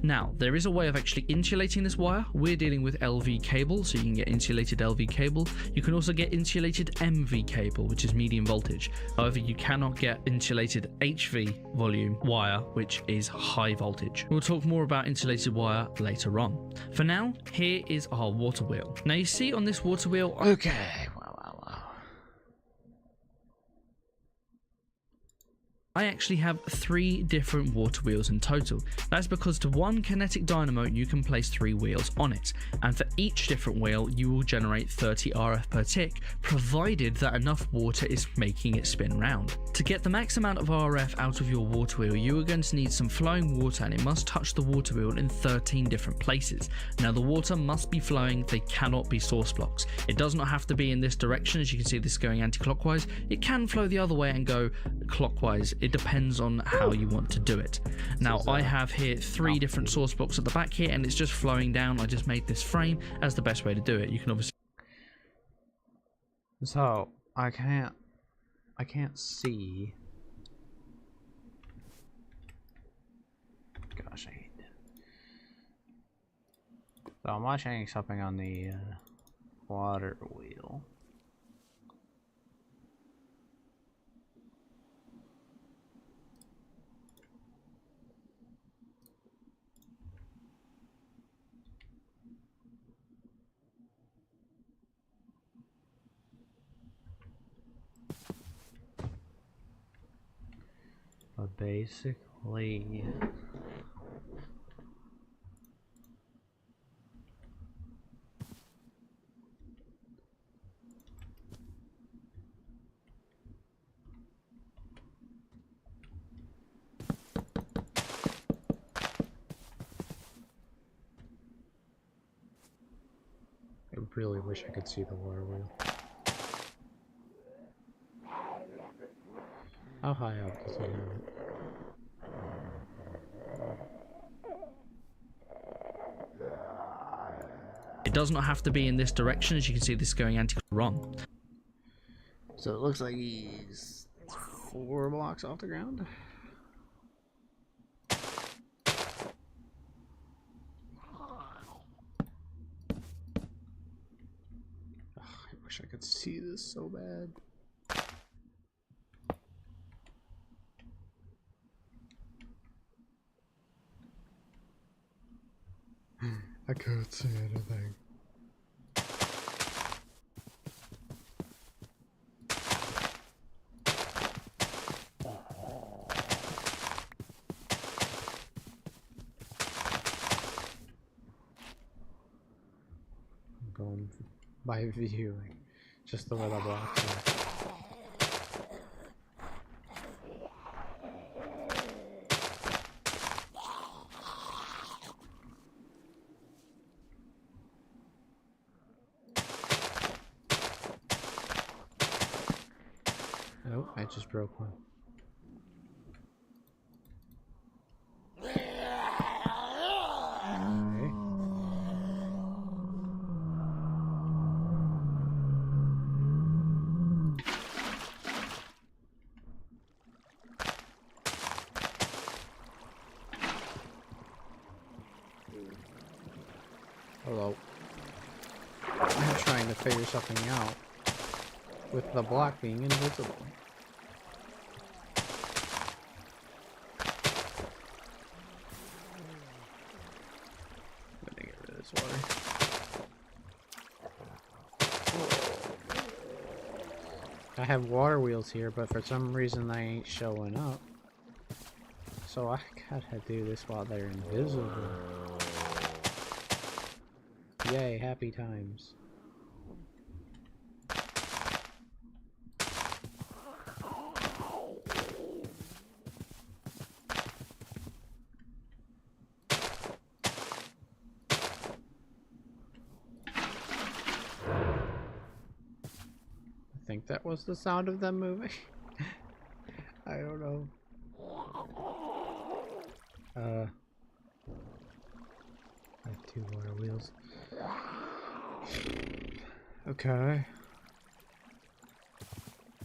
Now, there is a way of actually insulating this wire. We're dealing with LV cable, so you can get insulated LV cable. You can also get insulated MV cable, which is medium voltage. However, you cannot get insulated HV volume wire, which is high voltage. We'll talk more about insulated wire later on. For now, here is our water wheel. Now, you see on this water wheel, Okay, I actually have 3 different water wheels in total. That's because to one kinetic dynamo you can place 3 wheels on it, and for each different wheel you will generate 30 RF per tick, provided that enough water is making it spin round. To get the max amount of RF out of your water wheel, you are going to need some flowing water, and it must touch the water wheel in 13 different places. Now, the water must be flowing, they cannot be source blocks. It does not have to be in this direction. As you can see, this is going anti-clockwise. It can flow the other way and go clockwise. It depends on how you want to do it. Now, I have here 3 different source blocks at the back here, and it's just flowing down. I just made this frame as the best way to do it. You can obviously... So I can't see. Gosh, I hate that. So I'm watching something on the water wheel. basically... I really wish I could see the water wheel. How high up does it have it? It does not have to be in this direction. As you can see, this is going anti-wrong. So it looks like he's 4 blocks off the ground. I wish I could see this so bad. I can't see anything. I'm going by viewing, just the way the blocks are. Nope, I just broke one. Okay. Hello. I'm trying to figure something out with the block being invisible. I'm gonna get rid of this water. I have water wheels here, but for some reason they ain't showing up. So I gotta do this while they're invisible. Yay, happy times. I think that was the sound of them moving. I don't know. I have 2 water wheels. Okay.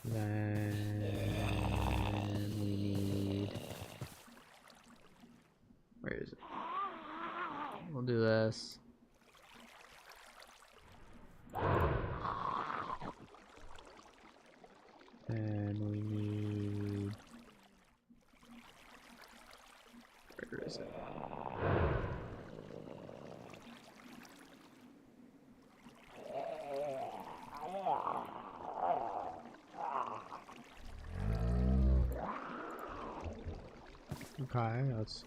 Then we need... Where is it? We'll do this. And we need... Where is it? Okay, that's...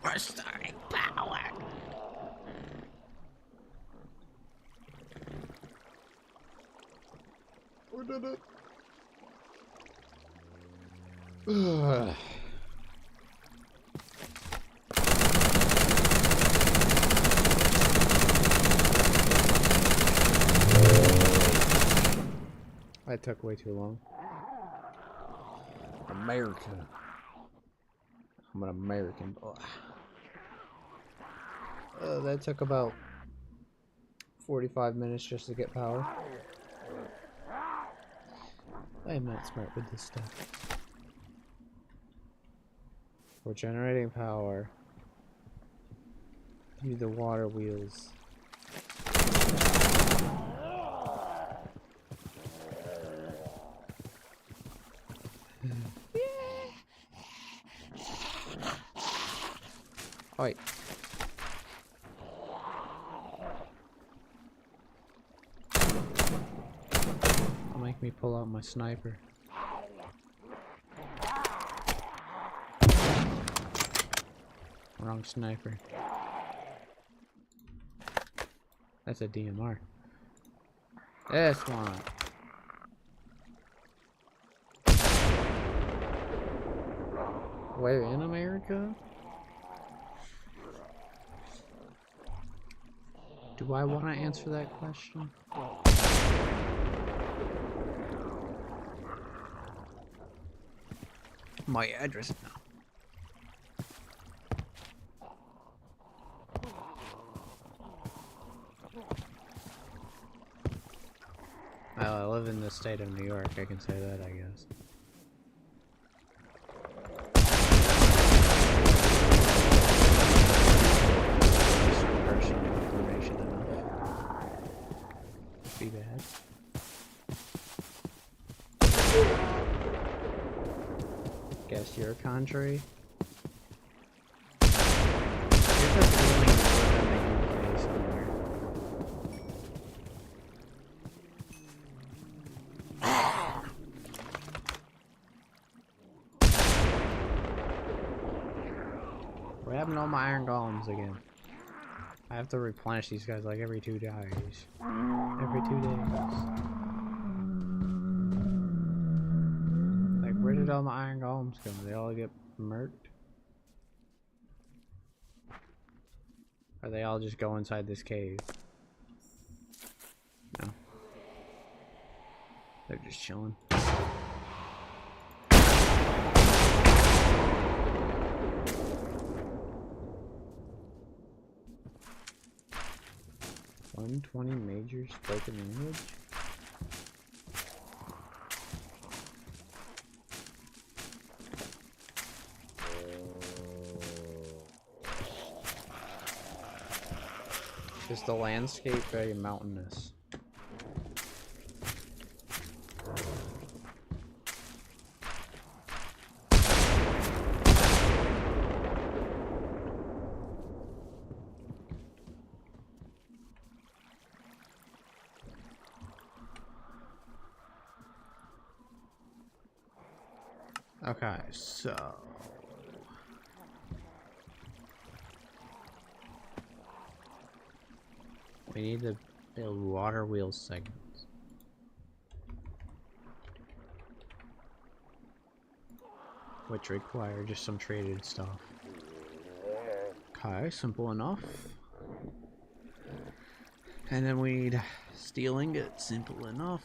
We're starting power! We did it! That took way too long. America. I'm an American boy. That took about 45 minutes just to get power. I am not smart with this stuff. We're generating power. Use the water wheels. Oi. want my sniper. Wrong sniper. That's a DMR. This one. Where in America? Do I want to answer that question? My address now. Well, I live in the state of New York, I can say that, I guess. Just personal information enough. Be bad. Guess your country. Here's a feeling that I'm in the UK somewhere. What happened to all my iron golems again? I have to replenish these guys like every 2 days. Every 2 days. Like, where did all my iron golems go? They all get murked? Or they all just go inside this cave? No. They're just chilling. $120 major spoken language? Is the landscape very mountainous? Okay, so we need to build water wheel segments. Which require just some traded stuff. Okay, simple enough. And then we need steel ingots, simple enough.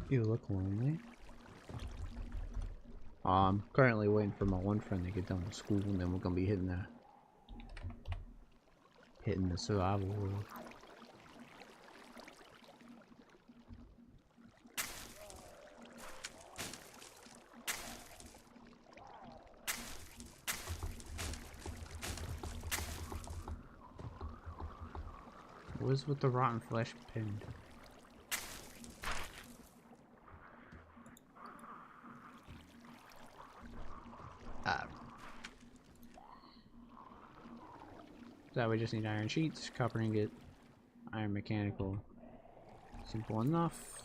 You look lonely. I'm currently waiting for my one friend to get done with school, and then we're gonna be hitting the survival world. What is with the rotten flesh pinned? So we just need iron sheets, copper ingot, iron mechanical. Simple enough.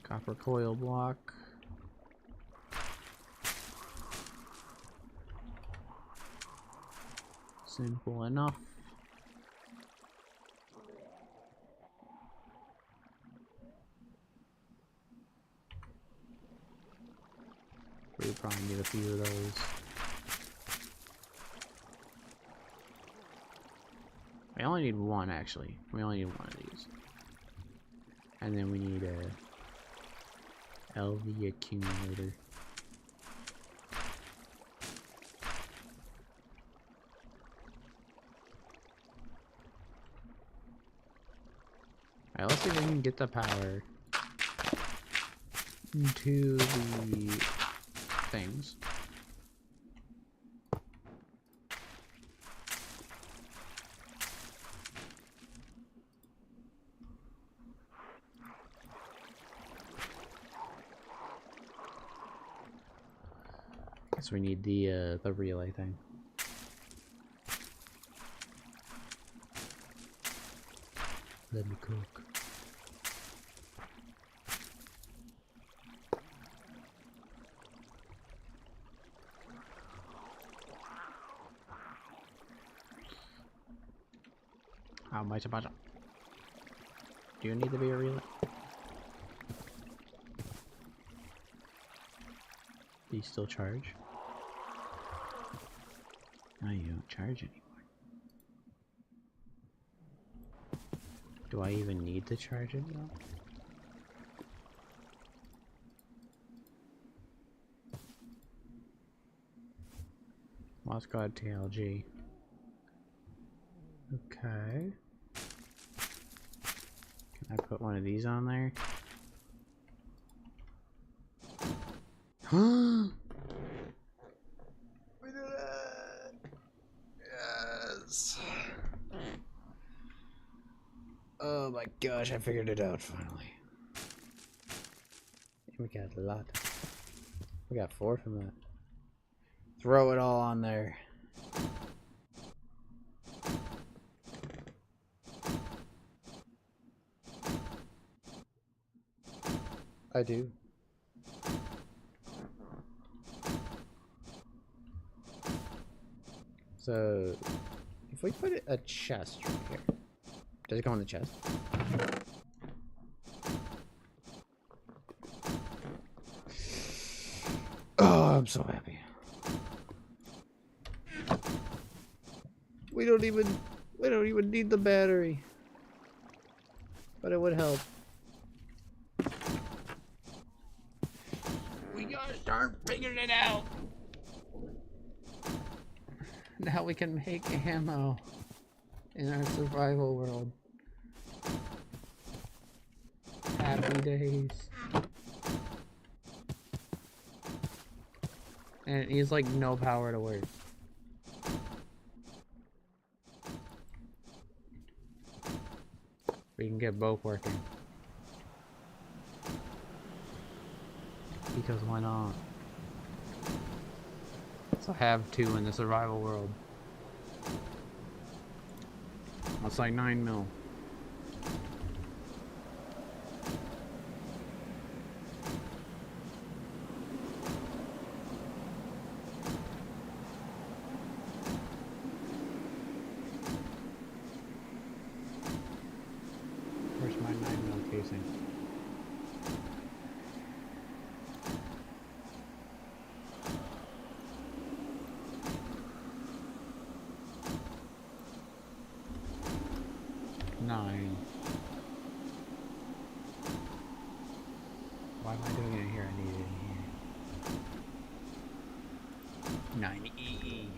Copper coil block. Simple enough. We probably need a few of those. We only need one, actually. We only need one of these. And then we need a LV accumulator. Alright, let's see if we can get the power to the things. Guess we need the relay thing. Let me cook. How much about it? Do you need to be a relay? Do you still charge? No, you don't charge anymore. Do I even need to charge it now? Lost God TLG. Okay. Can I put one of these on there? We did it! Yes! Oh my gosh, I figured it out finally. We got a lot. We got 4 from that. Throw it all on there. I do. So, if we put a chest right here, does it go in the chest? Oh, I'm so happy. We don't even need the battery. But it would help. We gotta start figuring it out. Now we can make ammo in our survival world. Happy days. And it needs like no power to work. We can get both working. Because why not? So have 2 in the survival world. That's like 9 mil. Where's my 9 mil casing? Why am I doing it here? I need it in here. 9E.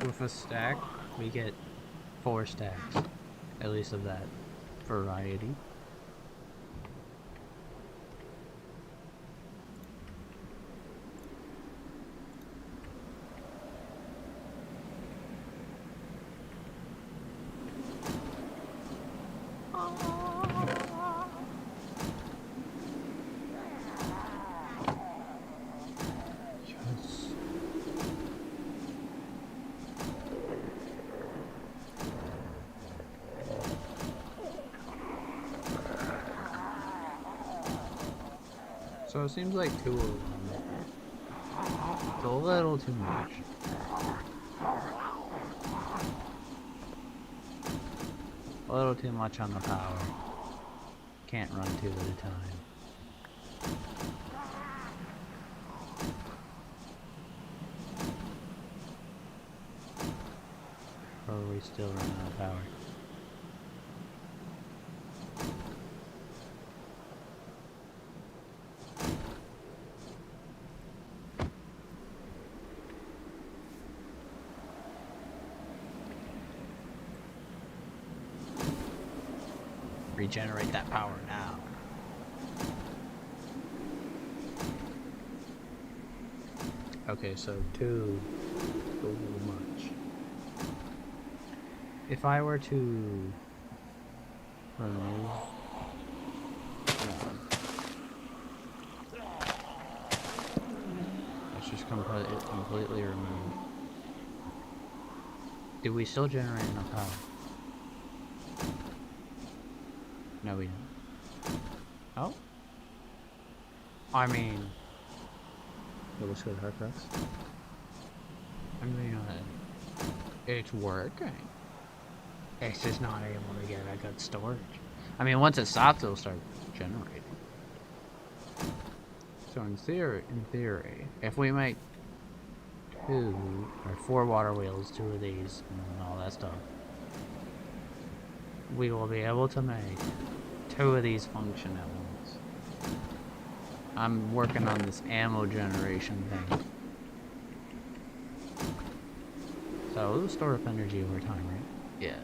With a stack, we get 4 stacks, at least of that variety. So it seems like 2 of them. It's a little too much. A little too much on the power. Can't run 2 at a time. Or are we still running out of power? Regenerate that power now. Okay, so 2 is a little much. if I were to remove let's just completely remove. Do we still generate enough power? No, we don't. Oh? I mean, it looks good, Harcrux. I mean, it's working. It's just not able to get a good storage. I mean, once it stops, it'll start generating. So in theory, if we make 2 or 4 water wheels, 2 of these, and all that stuff, we will be able to make 2 of these function at once. I'm working on this ammo generation thing. So it'll store up energy over time, right? Yeah.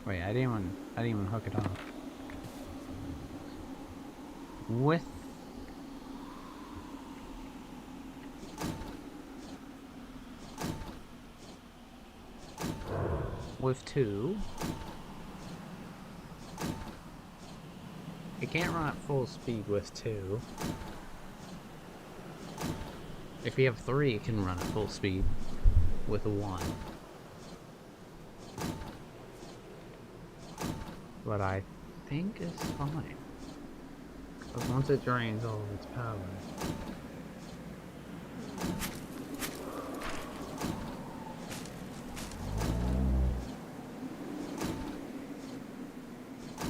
Wait, I didn't even hook it up. With 2, it can't run at full speed with 2. If you have 3, it can run at full speed with 1. But I think it's fine. Because once it drains all of its power,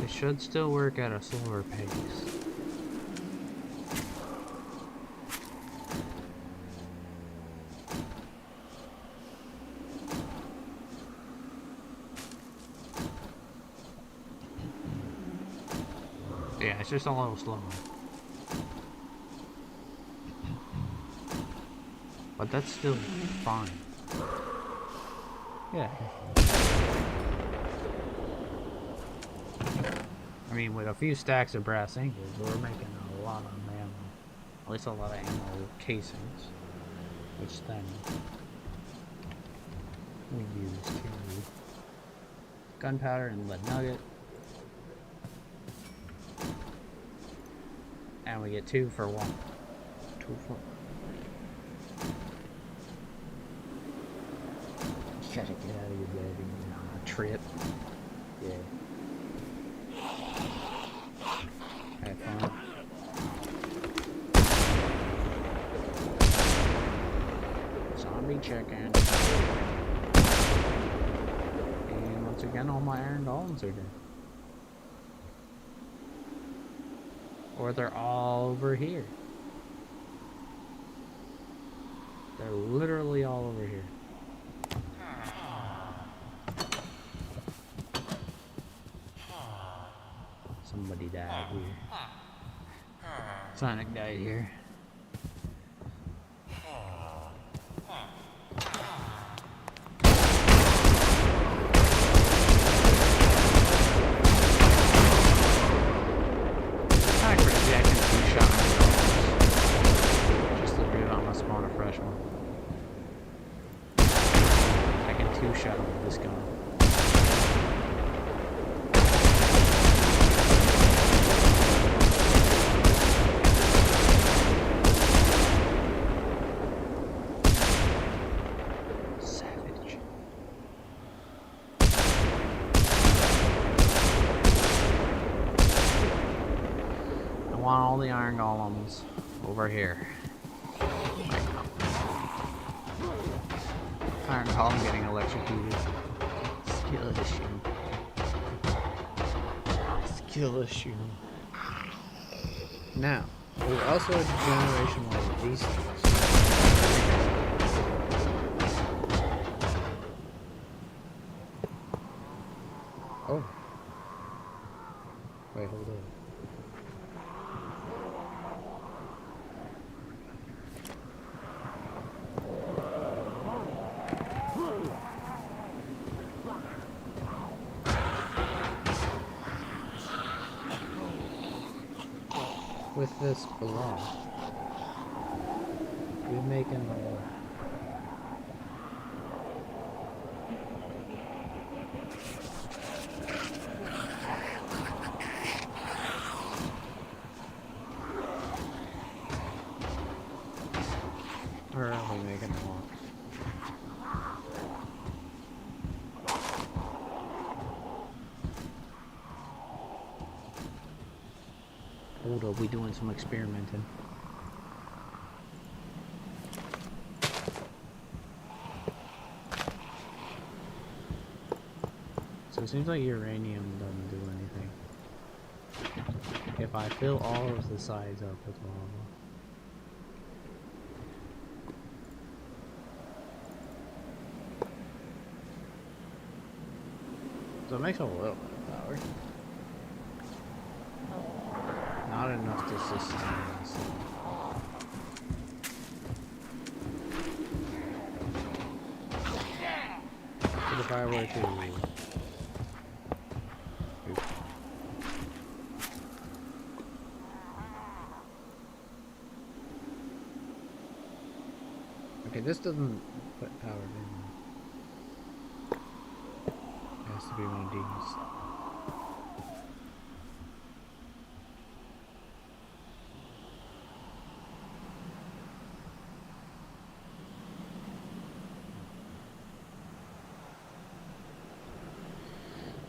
it should still work at a slower pace. Yeah, it's just a little slower. But that's still fine. Yeah. I mean, with a few stacks of brass ingots, we're making a lot of ammo. At least a lot of ammo casings. Which then we use to gunpowder and lead nugget. And we get 2 for 1. 2 for 1. Gotta get out of your bed and get on a trip. Yeah. Have fun. Zombie chicken. And once again, all my iron golems are dead. Or they're all over here. They're literally all over here. Somebody died here. Sonic died here. Shot with this gun. Savage. I want all the iron golems over here. Iron column getting electrocuted. Skill issue. Skill issue. Now, we also have generation of these things. Oh. Wait, hold on. with this block. We're making the wall. Or are we making the wall? Hold up, we doing some experimenting. So it seems like uranium doesn't do anything. If I fill all of the sides up with lava. So it makes a little bit of power. Not enough to sustain us. But if I were to... Oops. Okay, this doesn't put power in. It has to be one of these.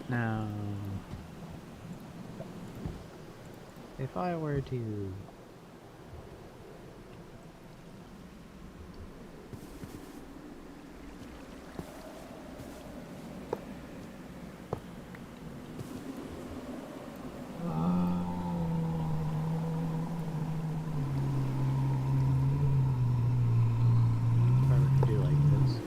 Now, if I were to do like this.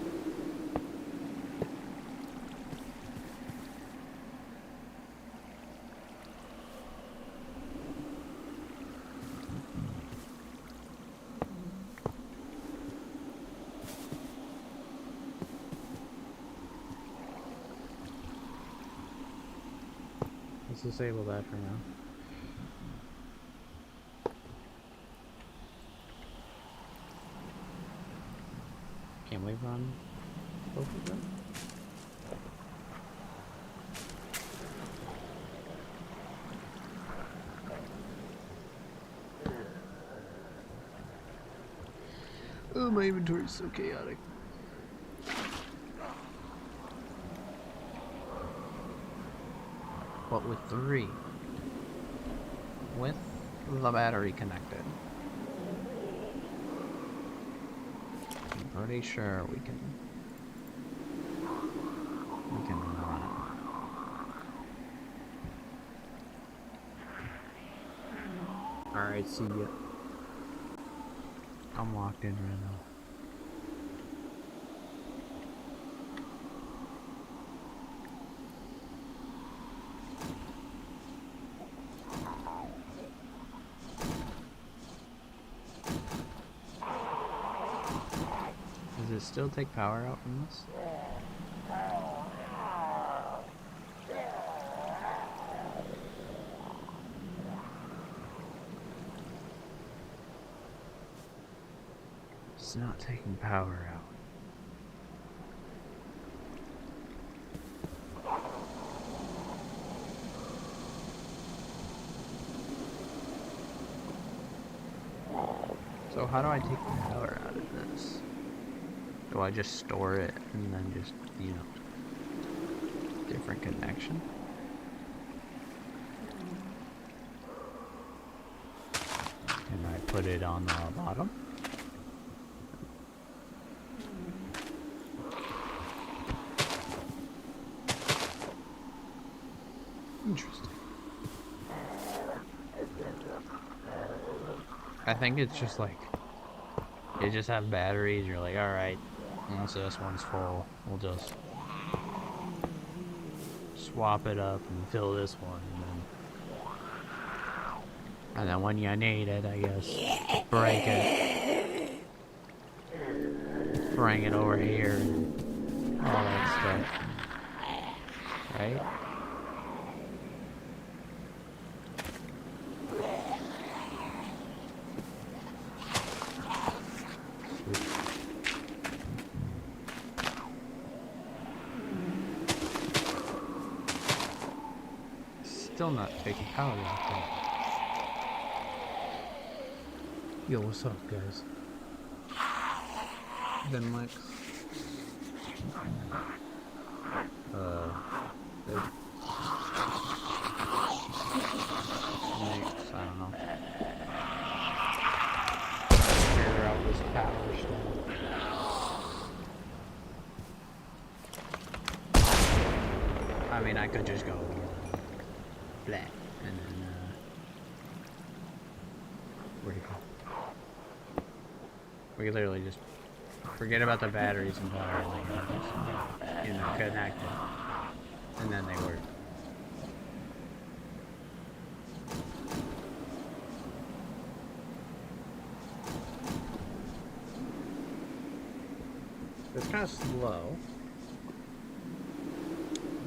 Let's disable that for now. Can we run both of them? Oh, my inventory is so chaotic. But with 3. With the battery connected. I'm pretty sure we can run it. Alright, see ya. I'm locked in right now. Does it still take power out from this? It's not taking power out. So how do I take the power out of this? Do I just store it and then just, you know, different connection? Can I put it on the bottom? Interesting. I think it's just like, you just have batteries, you're like, alright, once this one's full, we'll just swap it up and fill this one, and then when you need it, I guess, break it, bring it over here, and all that stuff, right? still not taking power off. Yo, what's up, guys? Then Lex. Next, I don't know. Figure out this power stuff. I mean, I could just go blah, and then where'd it go? We could literally just forget about the batteries entirely, just, you know, connect it, and then they work. It's kind of slow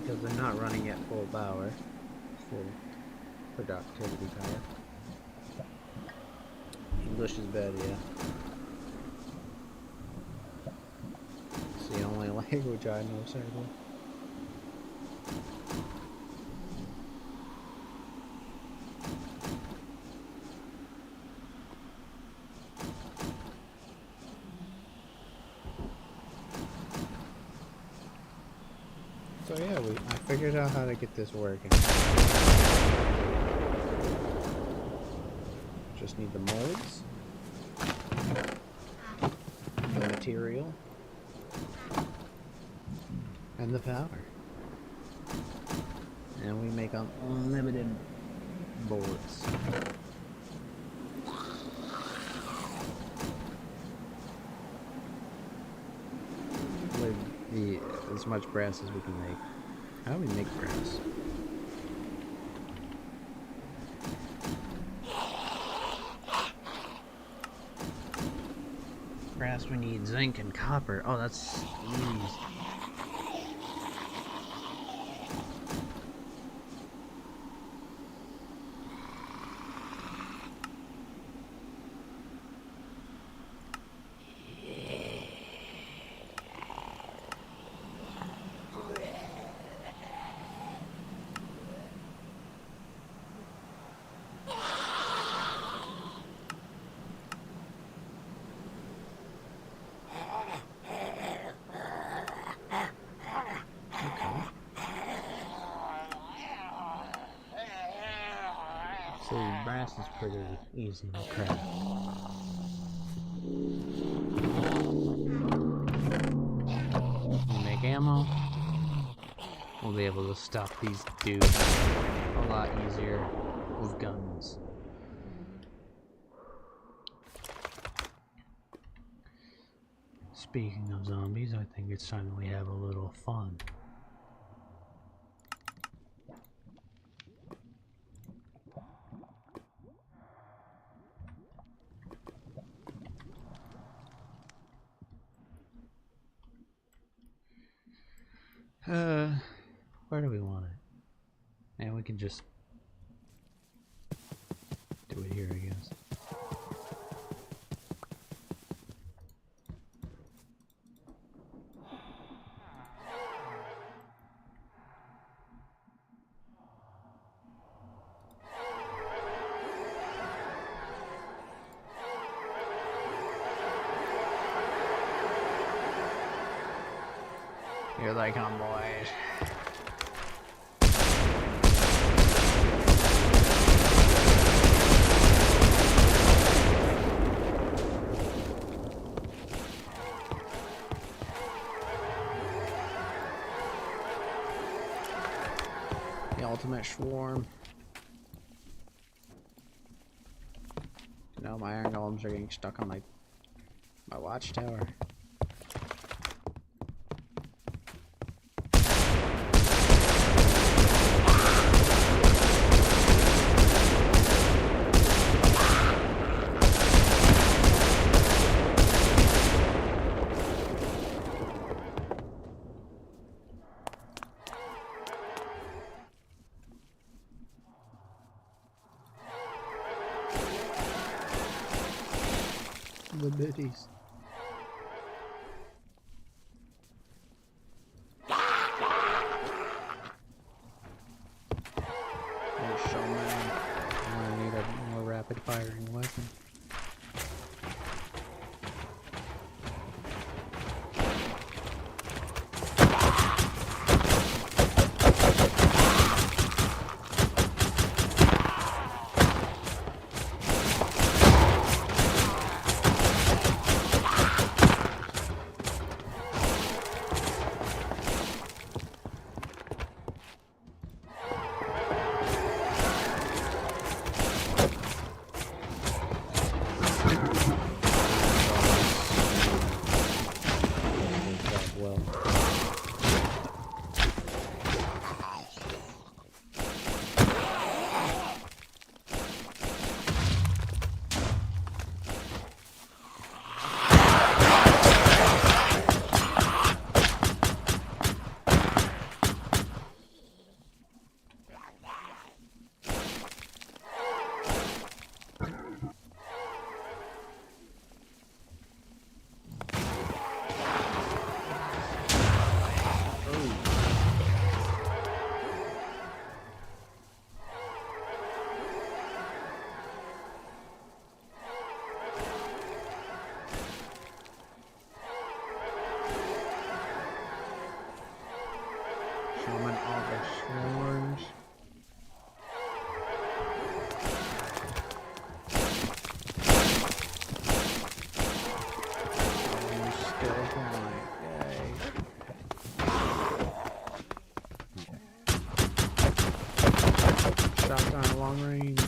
because they're not running at full power, full productivity power. English is bad, yeah. It's the only language I know, sadly. So yeah, I figured out how to get this working. Just need the molds, the material, and the power. And we make unlimited boards. With as much brass as we can make. How do we make brass? Brass, we need zinc and copper. Oh, that's easy. So brass is pretty easy to craft. We make ammo. We'll be able to stop these dudes a lot easier with guns. Speaking of zombies, I think it's time that we have a little fun. Where do we want it? And we can just do it here, I guess. Here they come, boys. The ultimate swarm. No, my iron golems are getting stuck on my watchtower. The biddies. Orange. Skill point. Yay. Shotgun at long range.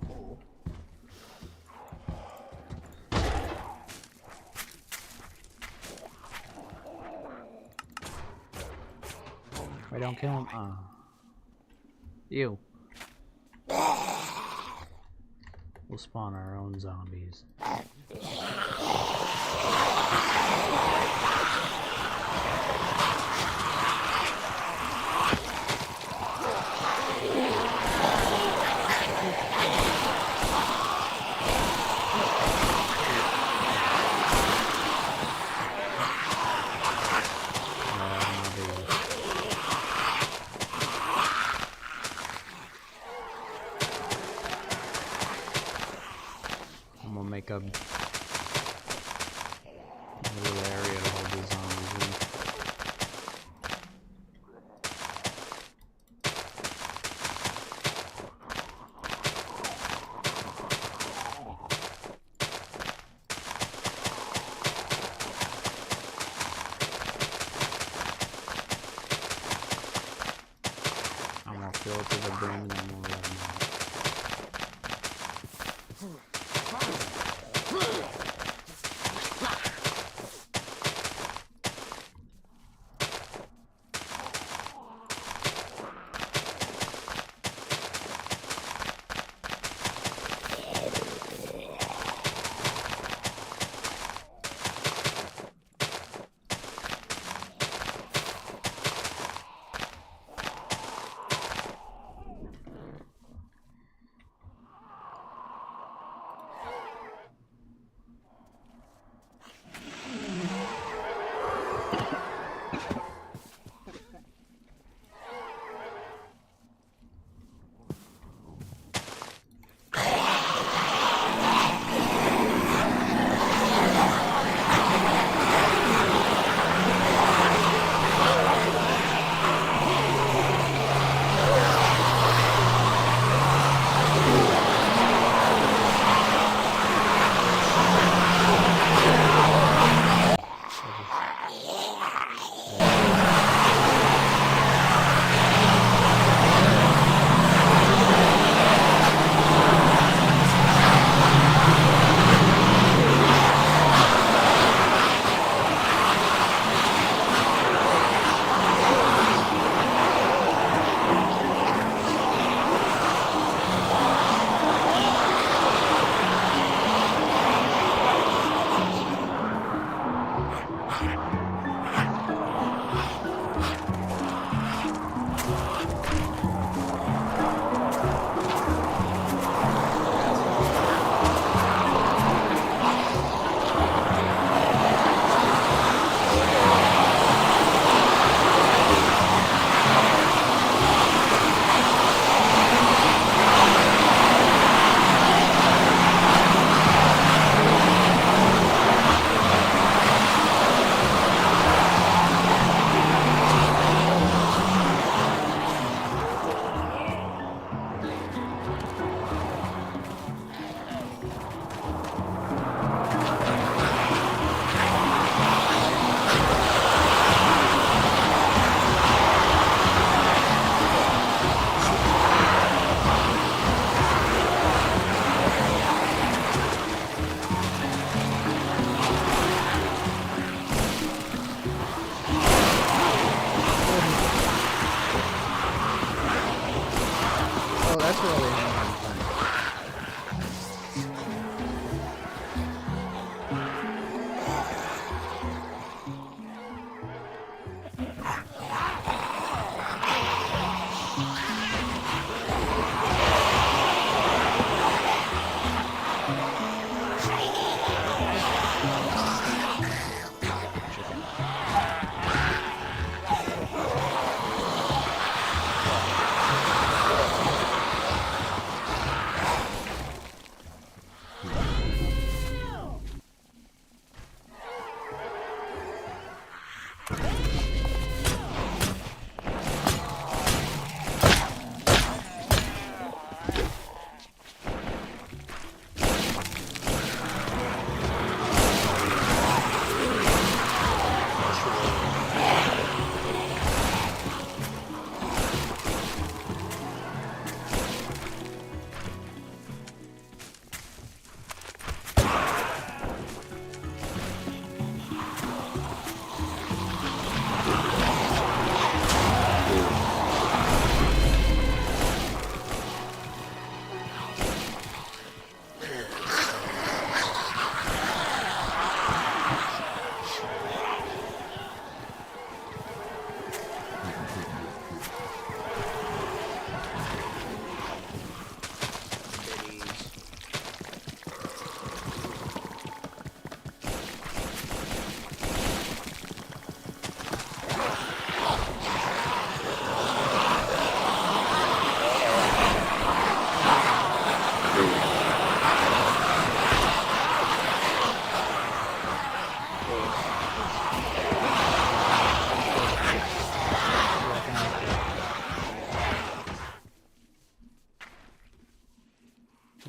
Full. Wait, don't kill him. Ew. We'll spawn our own zombies. I'm gonna make a little area to hold these zombies in. I'm gonna fill it to the brim and then we'll let them out.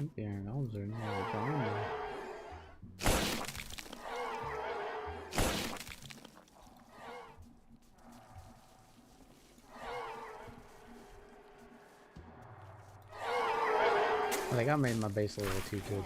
think the iron golems are nearly gone now. I think I made my base a little too good.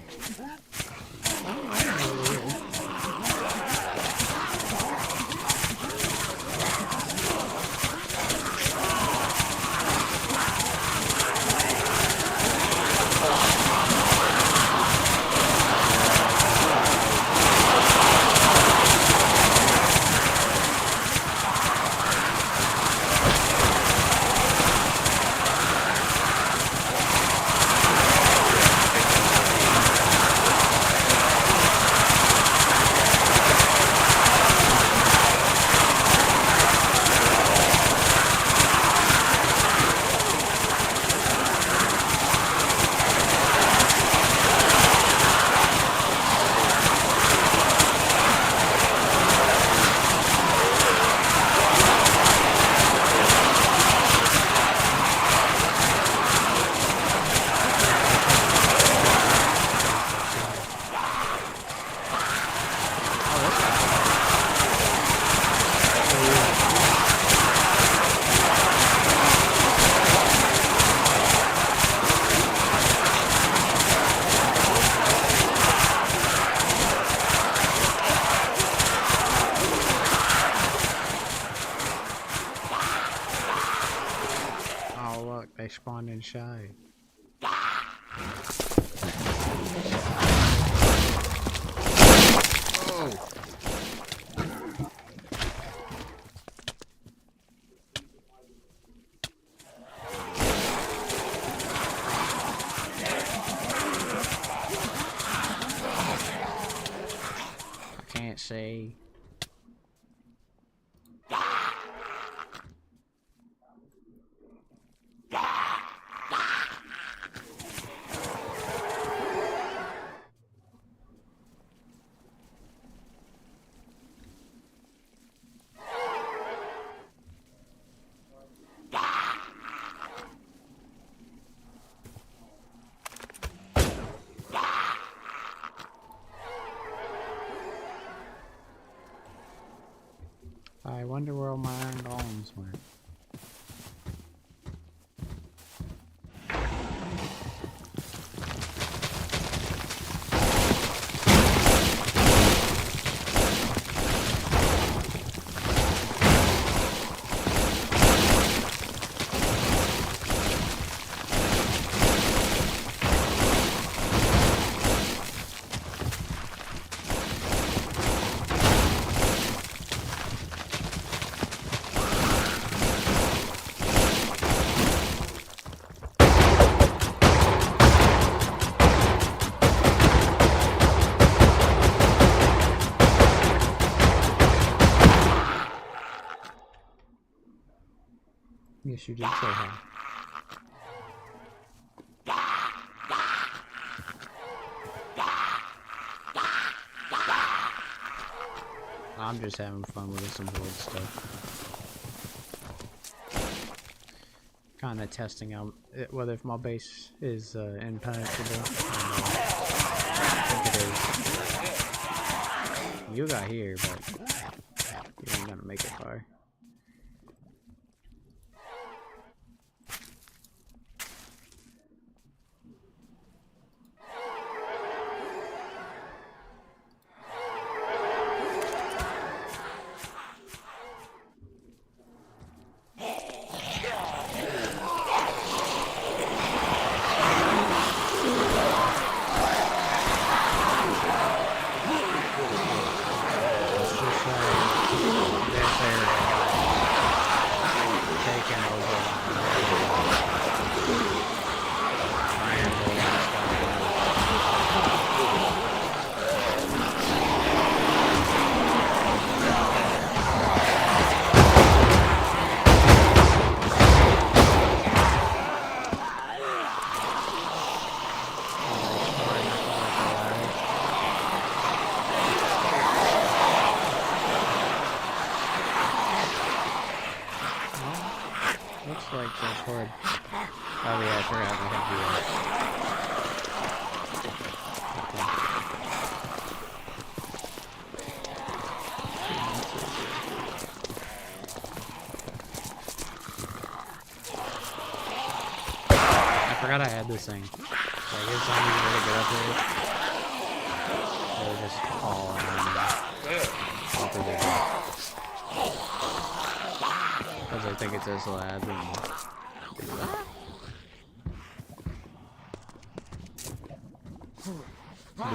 They spawned in shy. Oh. I can't see. I wonder where all my iron golems went. Yes, you did say hi. I'm just having fun with some board stuff. Kind of testing out whether if my base is impenetrable. I think it is. You got here, but you ain't gonna make it far. Looks like the cord. Oh yeah, I forgot we have the forgot I had this thing. So I guess zombies really get up here. They would just fall and onto their because I think it's this lab and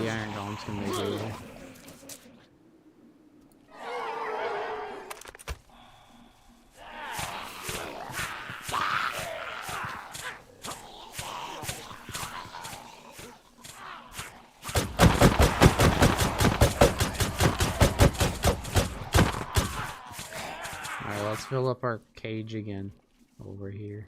the iron golems can make it. Alright, let's fill up our cage again over here.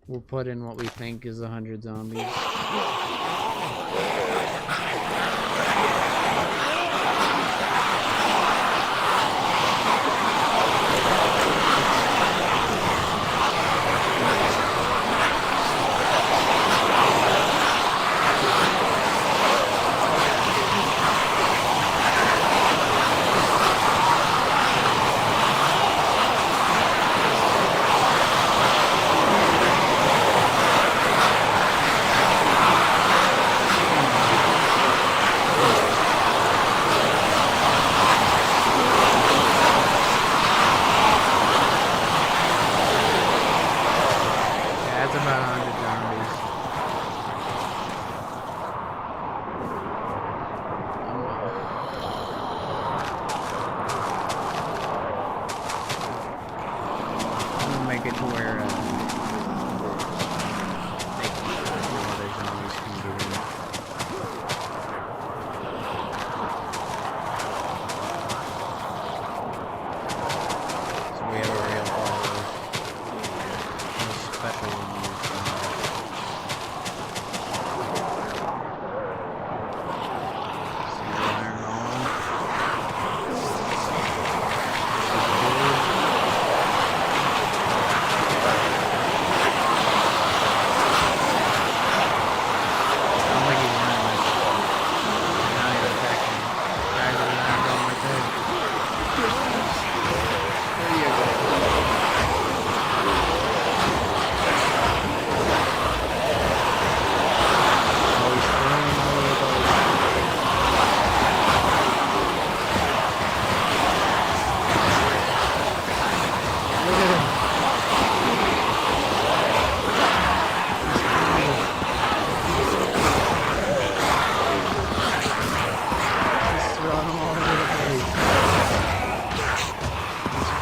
We'll put in what we think is 100 zombies.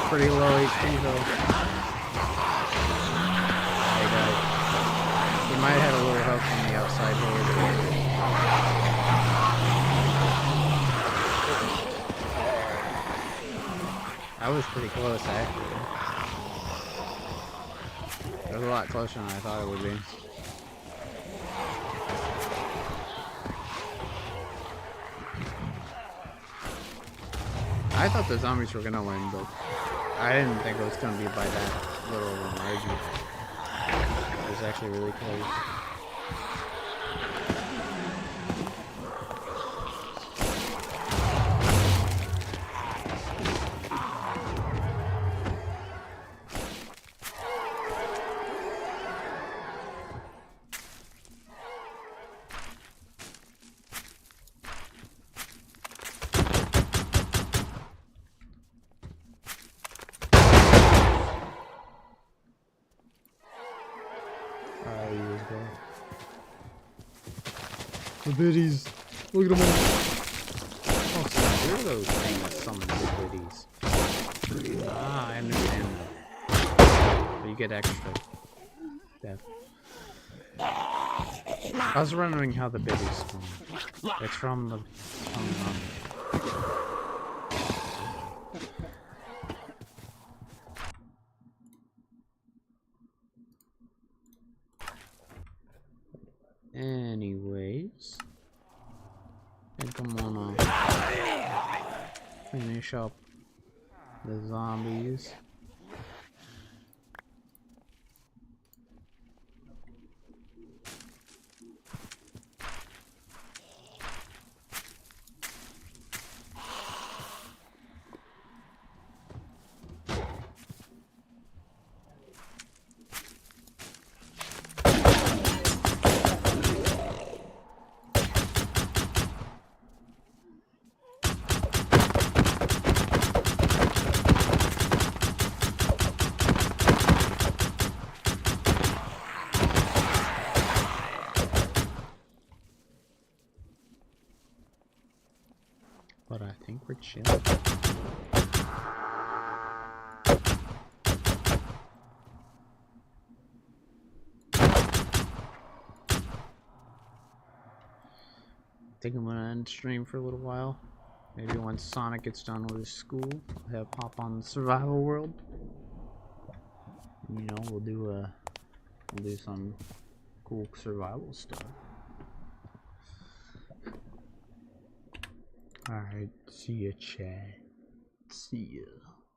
Pretty low HP though. Hey guys, he might have a little help from the outside door. I was pretty close actually. It was a lot closer than I thought it would be. I thought the zombies were gonna win, but I didn't think it was gonna be by that little of a margin. It was actually really close. The biddies. Look at them all. Oh, so you're those things that summon the biddies. Ah, I understand that. But you get extra death. I was wondering how the biddies spawn. It's from the... Anyways, I think I'm gonna finish up the zombies. We're chilling. I think I'm gonna end stream for a little while. Maybe once Sonic gets done with his school, I'll have hop on the survival world. You know, we'll do some cool survival stuff. Alright, see ya, Chad. See ya.